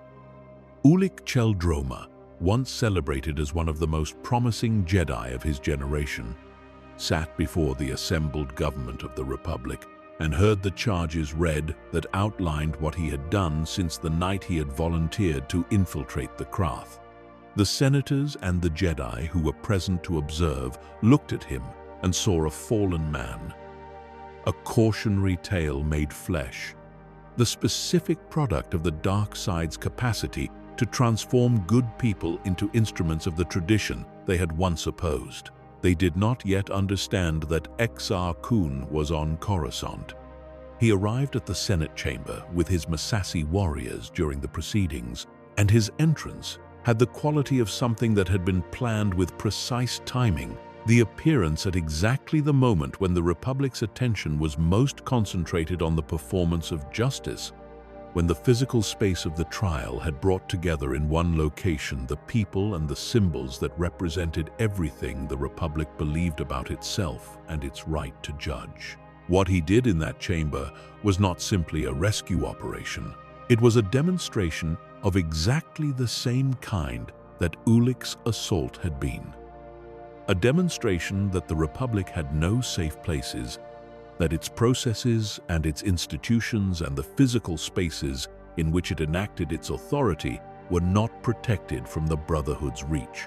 Ulic Qel-Droma, once celebrated as one of the most promising Jedi of his generation, sat before the assembled government of the Republic and heard the charges read that outlined what he had done since the night he had volunteered to infiltrate the Krath. The senators and the Jedi who were present to observe looked at him and saw a fallen man, a cautionary tale made flesh, the specific product of the dark side's capacity to transform good people into instruments of the tradition they had once opposed. They did not yet understand that Exar Kun was on Coruscant. He arrived at the Senate chamber with his Massassi warriors during the proceedings, and his entrance had the quality of something that had been planned with precise timing, the appearance at exactly the moment when the Republic's attention was most concentrated on the performance of justice, when the physical space of the trial had brought together in one location the people and the symbols that represented everything the Republic believed about itself and its right to judge. What he did in that chamber was not simply a rescue operation. It was a demonstration of exactly the same kind that Ulic's assault had been. A demonstration that the Republic had no safe places, that its processes and its institutions and the physical spaces in which it enacted its authority were not protected from the Brotherhood's reach.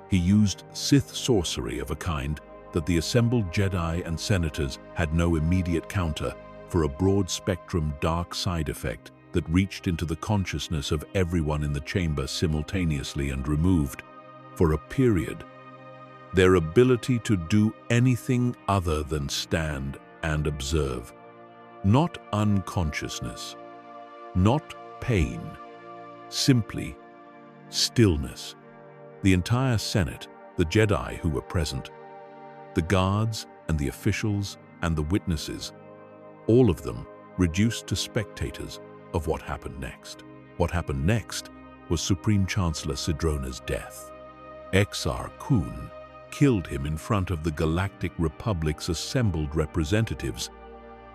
He used Sith sorcery of a kind that the assembled Jedi and senators had no immediate counter for a broad-spectrum dark side effect that reached into the consciousness of everyone in the chamber simultaneously and removed, for a period, their ability to do anything other than stand and observe. Not unconsciousness, not pain, simply stillness. The entire Senate, the Jedi who were present, the guards and the officials and the witnesses, all of them reduced to spectators of what happened next. What happened next was Supreme Chancellor Sidrona's death. Exar Kun killed him in front of the Galactic Republic's assembled representatives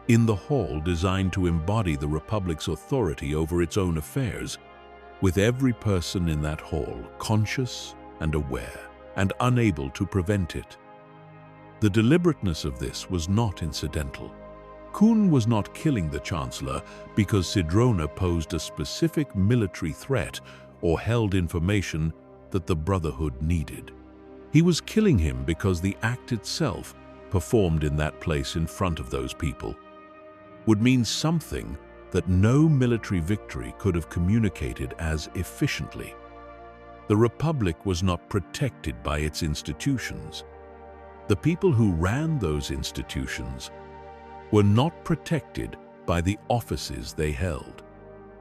in the hall designed to embody the Republic's authority over its own affairs, with every person in that hall conscious and aware and unable to prevent it. The deliberateness of this was not incidental. Kun was not killing the Chancellor because Sidrona posed a specific military threat or held information that the Brotherhood needed. He was killing him because the act itself, performed in that place in front of those people, would mean something that no military victory could have communicated as efficiently. The Republic was not protected by its institutions. The people who ran those institutions were not protected by the offices they held.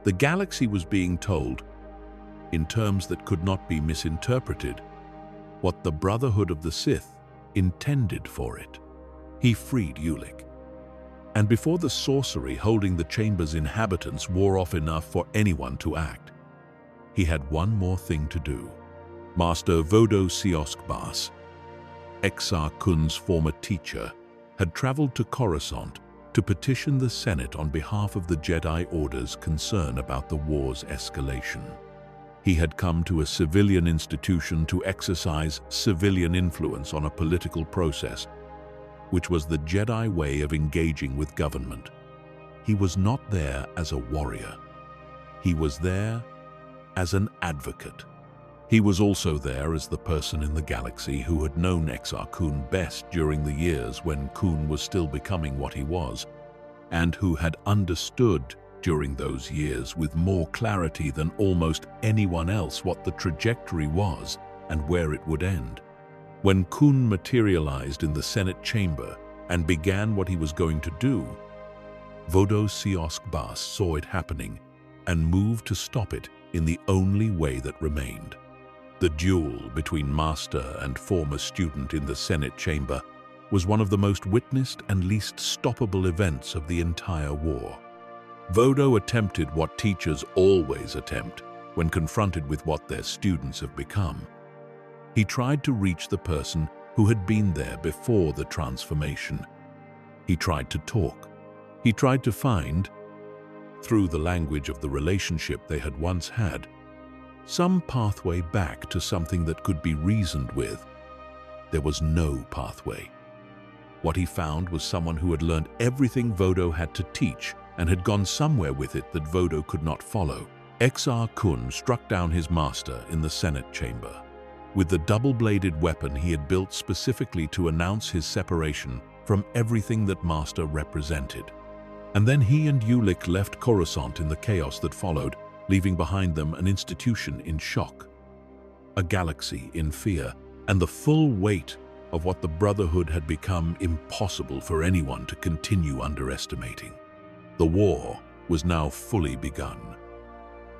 The galaxy was being told, in terms that could not be misinterpreted, what the Brotherhood of the Sith intended for it. He freed Ulic. And before the sorcery holding the chamber's inhabitants wore off enough for anyone to act, he had one more thing to do. Master Vodo Sioskbas, Exar Kun's former teacher, had traveled to Coruscant to petition the Senate on behalf of the Jedi Order's concern about the war's escalation. He had come to a civilian institution to exercise civilian influence on a political process, which was the Jedi way of engaging with government. He was not there as a warrior. He was there as an advocate. He was also there as the person in the galaxy who had known Exar Kun best during the years when Kun was still becoming what he was, and who had understood during those years with more clarity than almost anyone else what the trajectory was and where it would end. When Kun materialized in the Senate chamber and began what he was going to do, Vodo Siosk Bas saw it happening and moved to stop it in the only way that remained. The duel between master and former student in the Senate chamber was one of the most witnessed and least stoppable events of the entire war. Vodo attempted what teachers always attempt when confronted with what their students have become. He tried to reach the person who had been there before the transformation. He tried to talk. He tried to find, through the language of the relationship they had once had, some pathway back to something that could be reasoned with. There was no pathway. What he found was someone who had learned everything Vodo had to teach and had gone somewhere with it that Vodo could not follow. Exar Kun struck down his master in the Senate chamber. With the double-bladed weapon he had built specifically to announce his separation from everything that master represented. And then he and Ulik left Coruscant in the chaos that followed, leaving behind them an institution in shock, a galaxy in fear, and the full weight of what the Brotherhood had become impossible for anyone to continue underestimating. The war was now fully begun,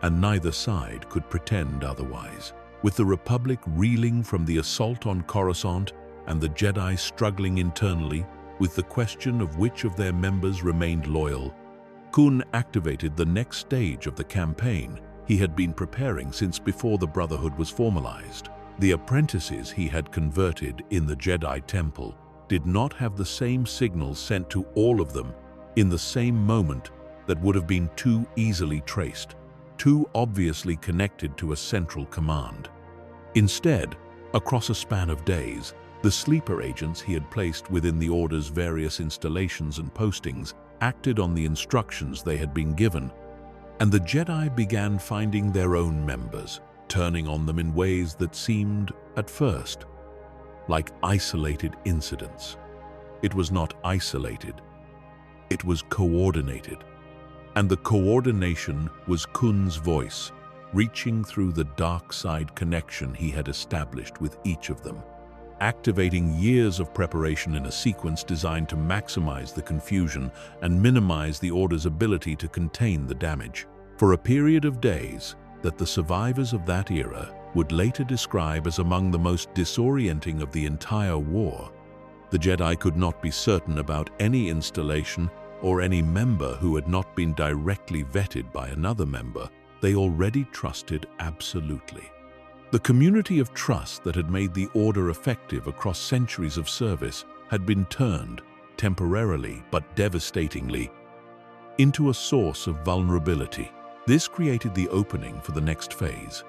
and neither side could pretend otherwise. With the Republic reeling from the assault on Coruscant and the Jedi struggling internally with the question of which of their members remained loyal, Kun activated the next stage of the campaign he had been preparing since before the Brotherhood was formalized. The apprentices he had converted in the Jedi Temple did not have the same signals sent to all of them in the same moment that would have been too easily traced, too obviously connected to a central command. Instead, across a span of days, the sleeper agents he had placed within the Order's various installations and postings acted on the instructions they had been given, and the Jedi began finding their own members, turning on them in ways that seemed, at first, like isolated incidents. It was not isolated. It was coordinated. And the coordination was Kun's voice, reaching through the dark side connection he had established with each of them, activating years of preparation in a sequence designed to maximize the confusion and minimize the Order's ability to contain the damage. For a period of days that the survivors of that era would later describe as among the most disorienting of the entire war, the Jedi could not be certain about any installation or any member who had not been directly vetted by another member they already trusted absolutely. The community of trust that had made the Order effective across centuries of service had been turned, temporarily but devastatingly, into a source of vulnerability. This created the opening for the next phase.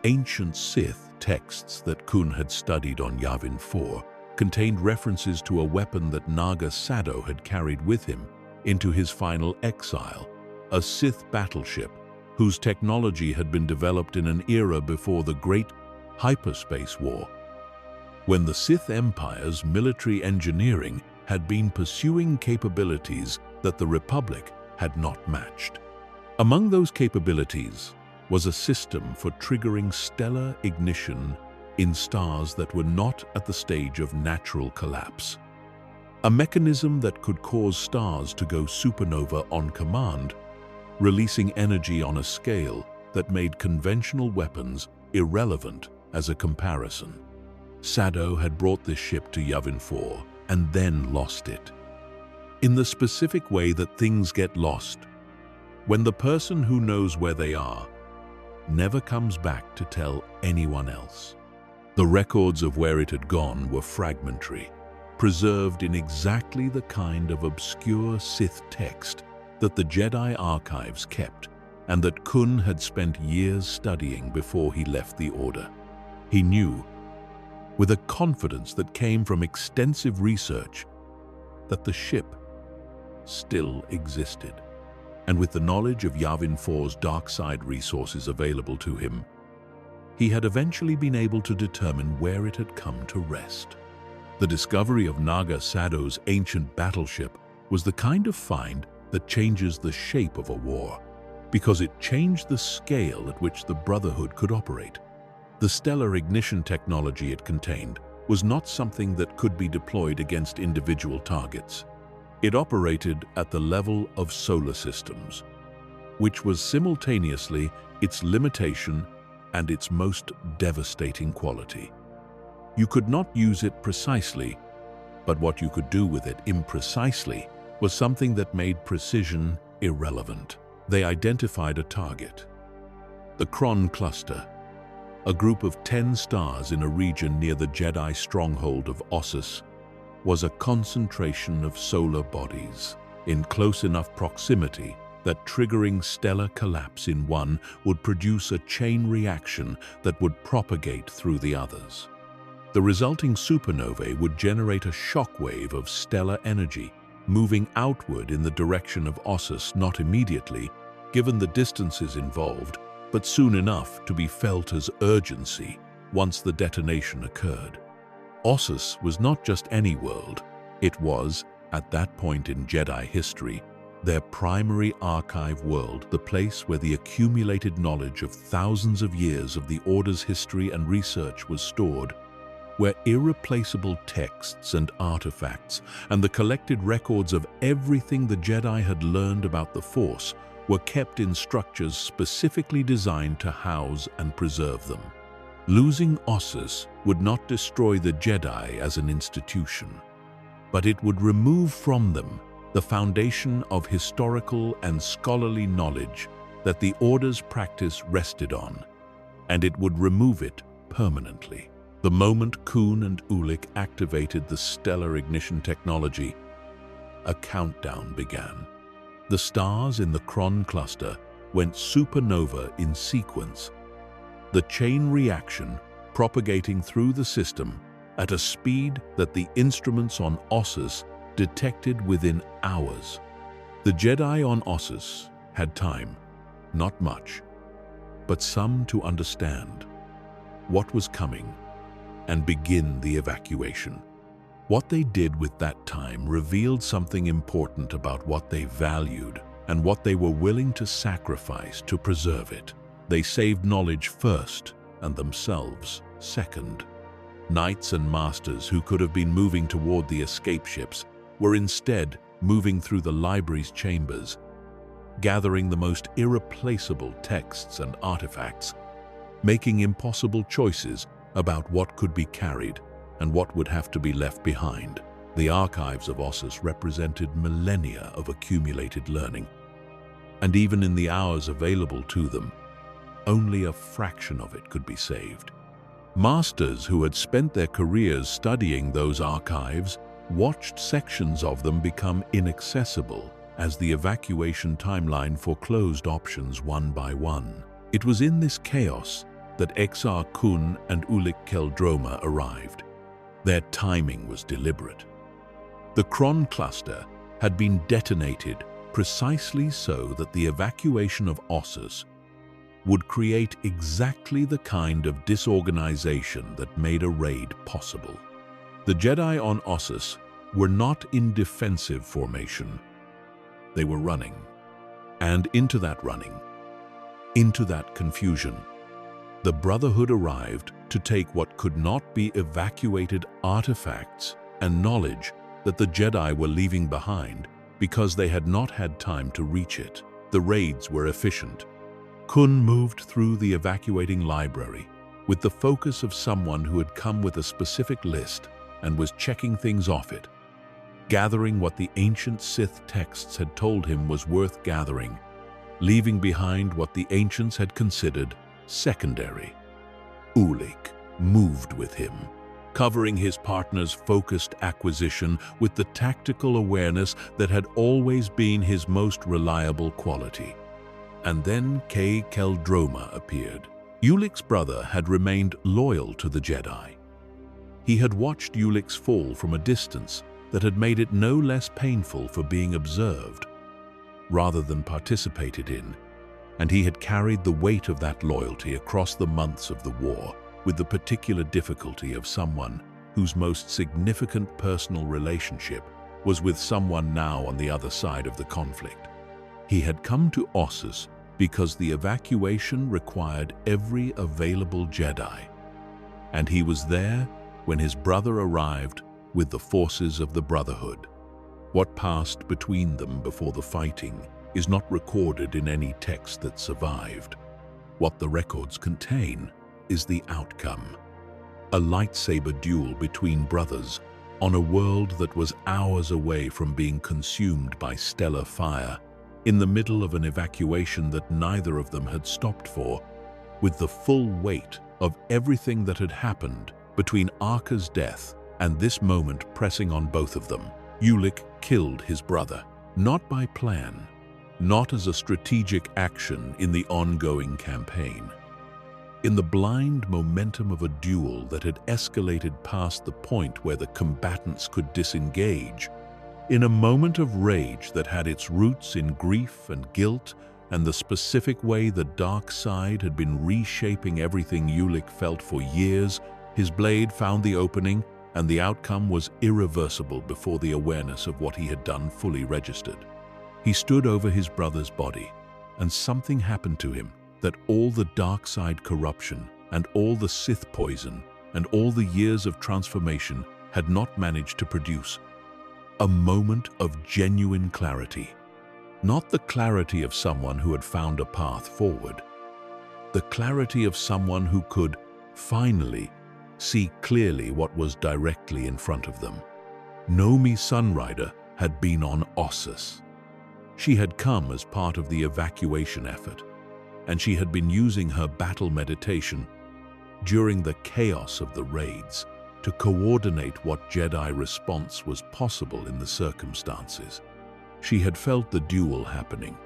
Ancient Sith texts that Kun had studied on Yavin 4 contained references to a weapon that Naga Sado had carried with him into his final exile, a Sith battleship whose technology had been developed in an era before the Great Hyperspace War, when the Sith Empire's military engineering had been pursuing capabilities that the Republic had not matched. Among those capabilities was a system for triggering stellar ignition in stars that were not at the stage of natural collapse. A mechanism that could cause stars to go supernova on command, releasing energy on a scale that made conventional weapons irrelevant as a comparison. Sado had brought this ship to Yavin 4 and then lost it. In the specific way that things get lost, when the person who knows where they are never comes back to tell anyone else. The records of where it had gone were fragmentary, preserved in exactly the kind of obscure Sith text that the Jedi archives kept and that Kun had spent years studying before he left the Order. He knew, with a confidence that came from extensive research, that the ship still existed. And with the knowledge of Yavin 4's dark side resources available to him, he had eventually been able to determine where it had come to rest. The discovery of Naga Sado's ancient battleship was the kind of find that changes the shape of a war, because it changed the scale at which the Brotherhood could operate. The stellar ignition technology it contained was not something that could be deployed against individual targets. It operated at the level of solar systems, which was simultaneously its limitation and its most devastating quality. You could not use it precisely, but what you could do with it imprecisely was something that made precision irrelevant. They identified a target, the Kron Cluster, a group of 10 stars in a region near the Jedi stronghold of Ossus, was a concentration of solar bodies in close enough proximity that triggering stellar collapse in one would produce a chain reaction that would propagate through the others. The resulting supernovae would generate a shockwave of stellar energy, moving outward in the direction of Ossus, not immediately, given the distances involved, but soon enough to be felt as urgency once the detonation occurred. Ossus was not just any world. It was, at that point in Jedi history, their primary archive world, the place where the accumulated knowledge of thousands of years of the Order's history and research was stored, where irreplaceable texts and artifacts and the collected records of everything the Jedi had learned about the Force were kept in structures specifically designed to house and preserve them. Losing Ossus would not destroy the Jedi as an institution, but it would remove from them the foundation of historical and scholarly knowledge that the Order's practice rested on, and it would remove it permanently. The moment Kun and Ulic activated the stellar ignition technology, a countdown began. The stars in the Kron cluster went supernova in sequence, the chain reaction propagating through the system at a speed that the instruments on Ossus detected within hours. The Jedi on Ossus had time, not much, but some to understand what was coming and begin the evacuation. What they did with that time revealed something important about what they valued and what they were willing to sacrifice to preserve it. They saved knowledge first and themselves second. Knights and masters who could have been moving toward the escape ships were instead moving through the library's chambers, gathering the most irreplaceable texts and artifacts, making impossible choices about what could be carried and what would have to be left behind. The archives of Ossus represented millennia of accumulated learning, and even in the hours available to them, only a fraction of it could be saved. Masters who had spent their careers studying those archives watched sections of them become inaccessible as the evacuation timeline foreclosed options one by one. It was in this chaos that Exar Kun and Ulic Qel-Droma arrived. Their timing was deliberate. The Kron cluster had been detonated precisely so that the evacuation of Ossus would create exactly the kind of disorganization that made a raid possible. The Jedi on Ossus were not in defensive formation. They were running. And into that running, into that confusion, the Brotherhood arrived to take what could not be evacuated artifacts and knowledge that the Jedi were leaving behind because they had not had time to reach it. The raids were efficient. Kun moved through the evacuating library with the focus of someone who had come with a specific list and was checking things off it, gathering what the ancient Sith texts had told him was worth gathering, leaving behind what the ancients had considered secondary. Ulic moved with him, covering his partner's focused acquisition with the tactical awareness that had always been his most reliable quality. And then Qel-Droma appeared. Ulic's brother had remained loyal to the Jedi. He had watched Ulic's fall from a distance that had made it no less painful for being observed, rather than participated in, and he had carried the weight of that loyalty across the months of the war with the particular difficulty of someone whose most significant personal relationship was with someone now on the other side of the conflict. He had come to Ossus because the evacuation required every available Jedi, and he was there when his brother arrived with the forces of the Brotherhood. What passed between them before the fighting is not recorded in any text that survived. What the records contain is the outcome. A lightsaber duel between brothers on a world that was hours away from being consumed by stellar fire, in the middle of an evacuation that neither of them had stopped for, with the full weight of everything that had happened between Arca's death and this moment pressing on both of them. Ulic killed his brother, not by plan, not as a strategic action in the ongoing campaign. In the blind momentum of a duel that had escalated past the point where the combatants could disengage, in a moment of rage that had its roots in grief and guilt and the specific way the dark side had been reshaping everything Ulic felt for years, his blade found the opening, and the outcome was irreversible before the awareness of what he had done fully registered. He stood over his brother's body, and something happened to him that all the dark side corruption and all the Sith poison and all the years of transformation had not managed to produce. A moment of genuine clarity. Not the clarity of someone who had found a path forward. The clarity of someone who could, finally, see clearly what was directly in front of them. Nomi Sunrider had been on Ossus. She had come as part of the evacuation effort, and she had been using her battle meditation during the chaos of the raids to coordinate what Jedi response was possible in the circumstances. She had felt the duel happening.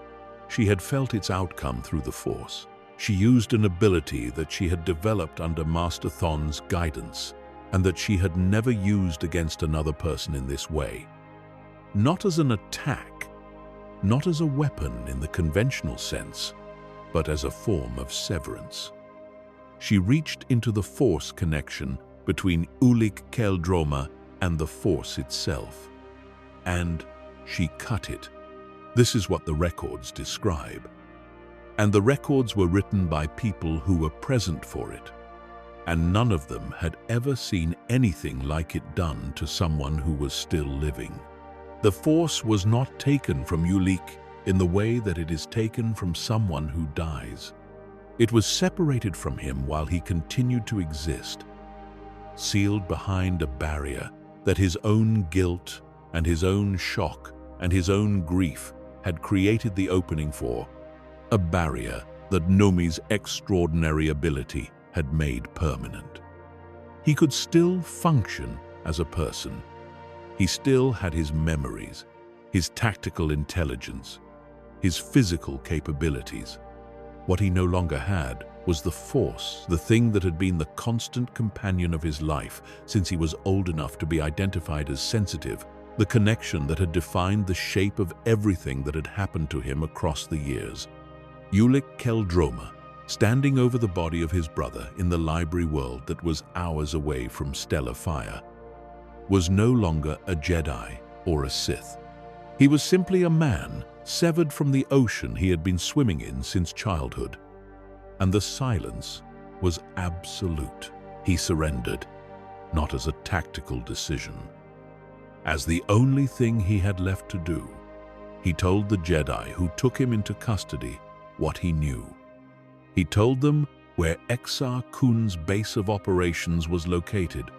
She had felt its outcome through the Force. She used an ability that she had developed under Master Thon's guidance, and that she had never used against another person in this way. Not as an attack, not as a weapon in the conventional sense, but as a form of severance. She reached into the Force connection between Ulic Qel-Droma and the Force itself, and she cut it. This is what the records describe. And the records were written by people who were present for it, and none of them had ever seen anything like it done to someone who was still living. The Force was not taken from Ulic in the way that it is taken from someone who dies. It was separated from him while he continued to exist, sealed behind a barrier that his own guilt and his own shock and his own grief had created the opening for, a barrier that Nomi's extraordinary ability had made permanent. He could still function as a person. He still had his memories, his tactical intelligence, his physical capabilities. What he no longer had was the Force, the thing that had been the constant companion of his life since he was old enough to be identified as sensitive, the connection that had defined the shape of everything that had happened to him across the years. Ulic Qel-Droma, standing over the body of his brother in the library world that was hours away from stellar fire, was no longer a Jedi or a Sith. He was simply a man severed from the ocean he had been swimming in since childhood. And the silence was absolute. He surrendered, not as a tactical decision. As the only thing he had left to do, he told the Jedi who took him into custody what he knew. He told them where Exar Kun's base of operations was located.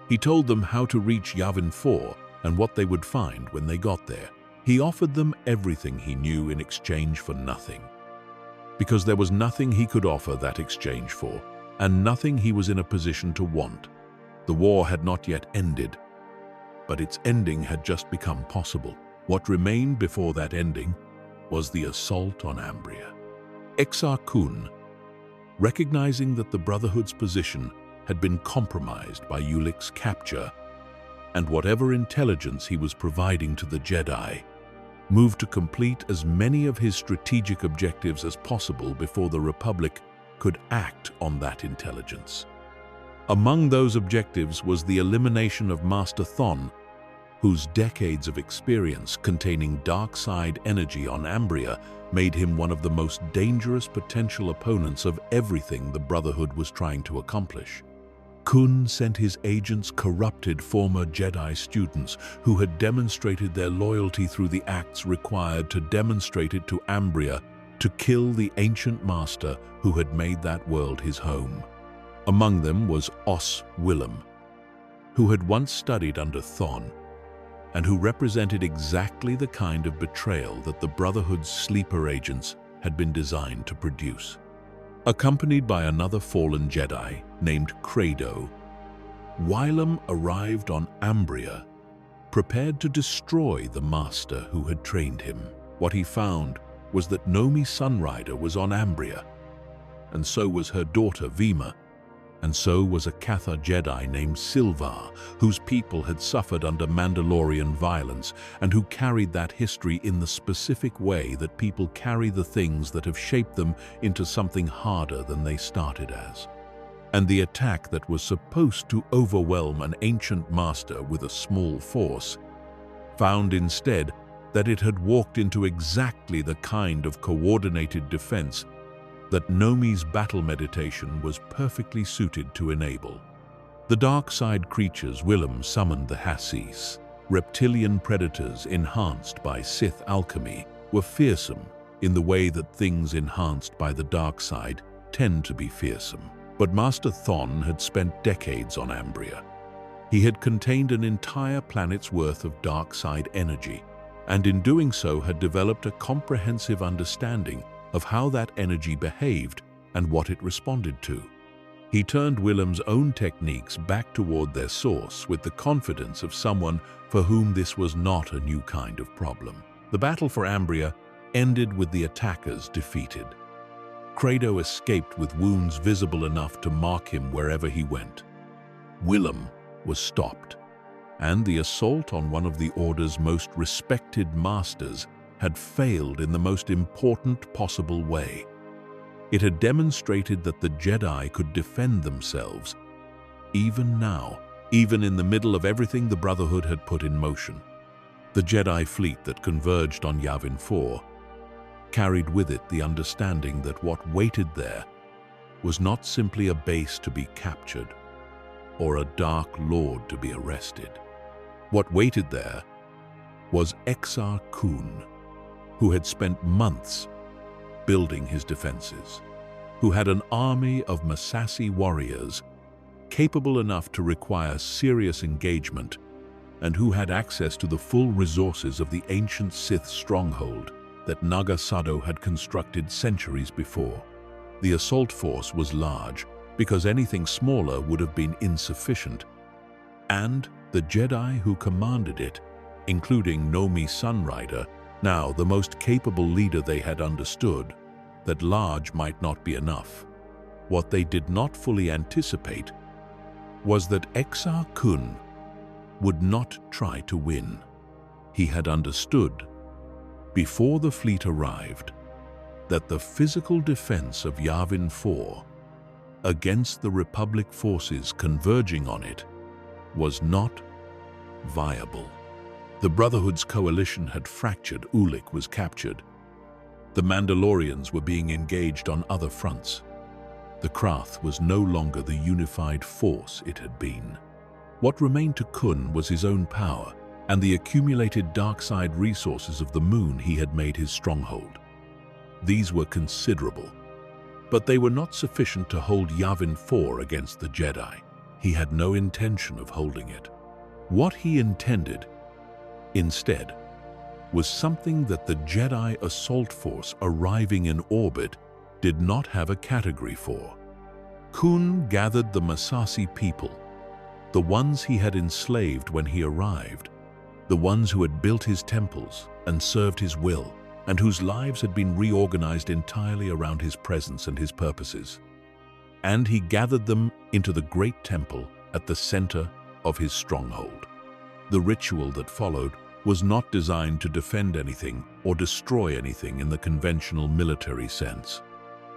He told them how to reach Yavin 4 and what they would find when they got there. He offered them everything he knew in exchange for nothing. Because there was nothing he could offer that exchange for, and nothing he was in a position to want. The war had not yet ended, but its ending had just become possible. What remained before that ending was the assault on Ambria. Exar Kun, recognizing that the Brotherhood's position had been compromised by Ulic's capture, and whatever intelligence he was providing to the Jedi, moved to complete as many of his strategic objectives as possible before the Republic could act on that intelligence. Among those objectives was the elimination of Master Thon, whose decades of experience containing dark side energy on Ambria made him one of the most dangerous potential opponents of everything the Brotherhood was trying to accomplish. Kun sent his agents corrupted former Jedi students who had demonstrated their loyalty through the acts required to demonstrate it to Ambria to kill the ancient master who had made that world his home. Among them was Os Willem, who had once studied under Thon, and who represented exactly the kind of betrayal that the Brotherhood's sleeper agents had been designed to produce. Accompanied by another fallen Jedi named Credo, Willem arrived on Ambria, prepared to destroy the master who had trained him. What he found was that Nomi Sunrider was on Ambria, and so was her daughter Vima, and so was a Cathar Jedi named Silvar, whose people had suffered under Mandalorian violence and who carried that history in the specific way that people carry the things that have shaped them into something harder than they started as. And the attack that was supposed to overwhelm an ancient master with a small force found instead that it had walked into exactly the kind of coordinated defense that Nomi's battle meditation was perfectly suited to enable. The dark side creatures Willem summoned, the Hassis, reptilian predators enhanced by Sith alchemy, were fearsome in the way that things enhanced by the dark side tend to be fearsome. But Master Thon had spent decades on Ambria. He had contained an entire planet's worth of dark side energy, and in doing so had developed a comprehensive understanding of how that energy behaved and what it responded to. He turned Willem's own techniques back toward their source with the confidence of someone for whom this was not a new kind of problem. The battle for Ambria ended with the attackers defeated. Credo escaped with wounds visible enough to mark him wherever he went. Willem was stopped, and the assault on one of the Order's most respected masters had failed in the most important possible way. It had demonstrated that the Jedi could defend themselves, even now, even in the middle of everything the Brotherhood had put in motion. The Jedi fleet that converged on Yavin 4 carried with it the understanding that what waited there was not simply a base to be captured or a dark lord to be arrested. What waited there was Exar Kun, who had spent months building his defenses, who had an army of Massassi warriors capable enough to require serious engagement, and who had access to the full resources of the ancient Sith stronghold that Naga Sadow had constructed centuries before. The assault force was large because anything smaller would have been insufficient, and the Jedi who commanded it, including Nomi Sunrider, now the most capable leader, they had understood that large might not be enough. What they did not fully anticipate was that Exar Kun would not try to win. He had understood, before the fleet arrived, that the physical defense of Yavin 4 against the Republic forces converging on it was not viable. The Brotherhood's coalition had fractured. Ulik was captured. The Mandalorians were being engaged on other fronts. The Krath was no longer the unified force it had been. What remained to Kun was his own power and the accumulated dark side resources of the moon he had made his stronghold. These were considerable, but they were not sufficient to hold Yavin 4 against the Jedi. He had no intention of holding it. What he intended instead was something that the Jedi assault force arriving in orbit did not have a category for. Kun gathered the Massassi people, the ones he had enslaved when he arrived, the ones who had built his temples and served his will, and whose lives had been reorganized entirely around his presence and his purposes. And he gathered them into the great temple at the center of his stronghold. The ritual that followed was not designed to defend anything or destroy anything in the conventional military sense.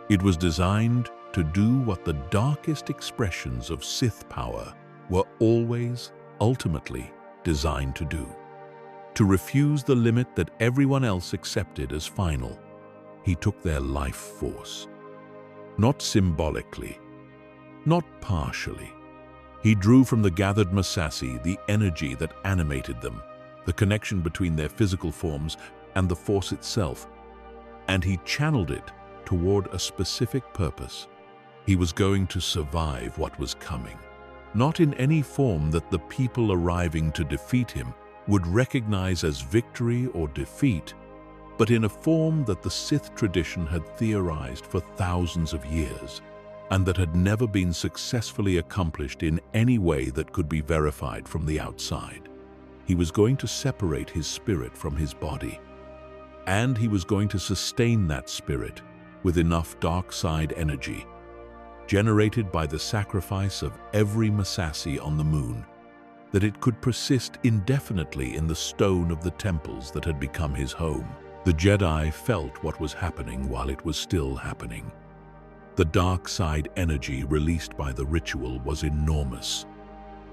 It was designed to do what the darkest expressions of Sith power were always, ultimately, designed to do. To refuse the limit that everyone else accepted as final, he took their life force. Not symbolically, not partially. He drew from the gathered Massassi the energy that animated them, the connection between their physical forms and the Force itself, and he channeled it toward a specific purpose. He was going to survive what was coming, not in any form that the people arriving to defeat him would recognize as victory or defeat, but in a form that the Sith tradition had theorized for thousands of years, and that had never been successfully accomplished in any way that could be verified from the outside. He was going to separate his spirit from his body, and he was going to sustain that spirit with enough dark side energy, generated by the sacrifice of every Massassi on the moon, that it could persist indefinitely in the stone of the temples that had become his home. The Jedi felt what was happening while it was still happening. The dark side energy released by the ritual was enormous,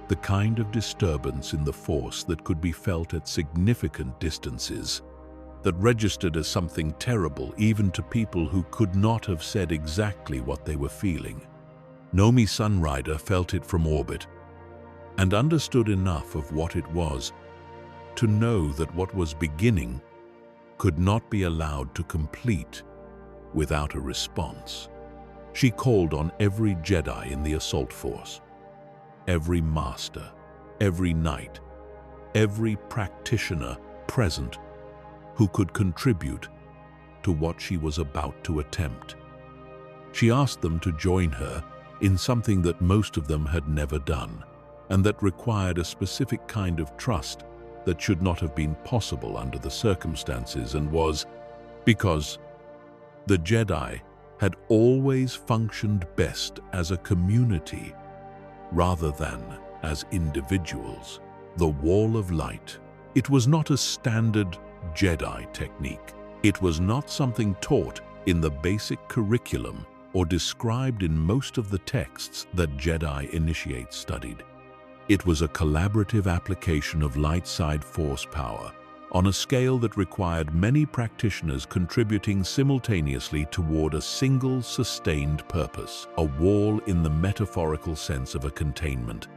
the kind of disturbance in the Force that could be felt at significant distances, that registered as something terrible even to people who could not have said exactly what they were feeling. Nomi Sunrider felt it from orbit and understood enough of what it was to know that what was beginning could not be allowed to complete without a response. She called on every Jedi in the assault force, every master, every knight, every practitioner present who could contribute to what she was about to attempt. She asked them to join her in something that most of them had never done, and that required a specific kind of trust that should not have been possible under the circumstances, and was because the Jedi had always functioned best as a community rather than as individuals. The Wall of Light. It was not a standard Jedi technique. It was not something taught in the basic curriculum or described in most of the texts that Jedi initiates studied. It was a collaborative application of light side force power on a scale that required many practitioners contributing simultaneously toward a single sustained purpose, a wall in the metaphorical sense of a containment,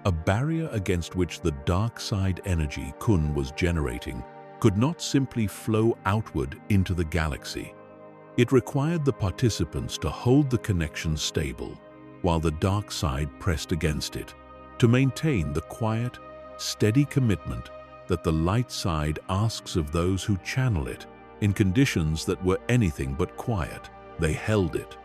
a barrier against which the dark side energy Kun was generating could not simply flow outward into the galaxy. It required the participants to hold the connection stable while the dark side pressed against it, to maintain the quiet, steady commitment that the light side asks of those who channel it in conditions that were anything but quiet. They held it.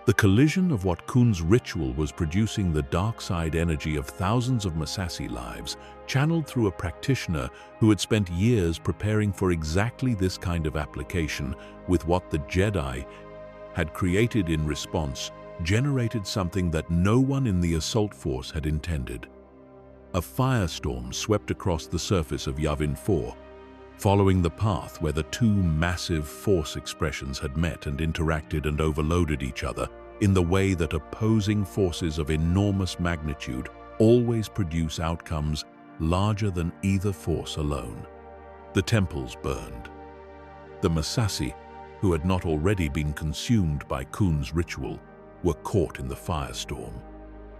The collision of what Kun's ritual was producing, the dark side energy of thousands of Massassi lives, channeled through a practitioner who had spent years preparing for exactly this kind of application, with what the Jedi had created in response, generated something that no one in the assault force had intended. A firestorm swept across the surface of Yavin 4, following the path where the two massive force expressions had met and interacted and overloaded each other in the way that opposing forces of enormous magnitude always produce outcomes larger than either force alone. The temples burned. The Massassi, who had not already been consumed by Kun's ritual, were caught in the firestorm.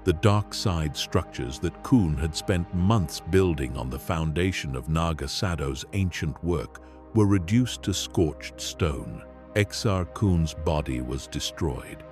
The dark side structures that Kun had spent months building on the foundation of Naga Sado's ancient work were reduced to scorched stone. Exar Kun's body was destroyed.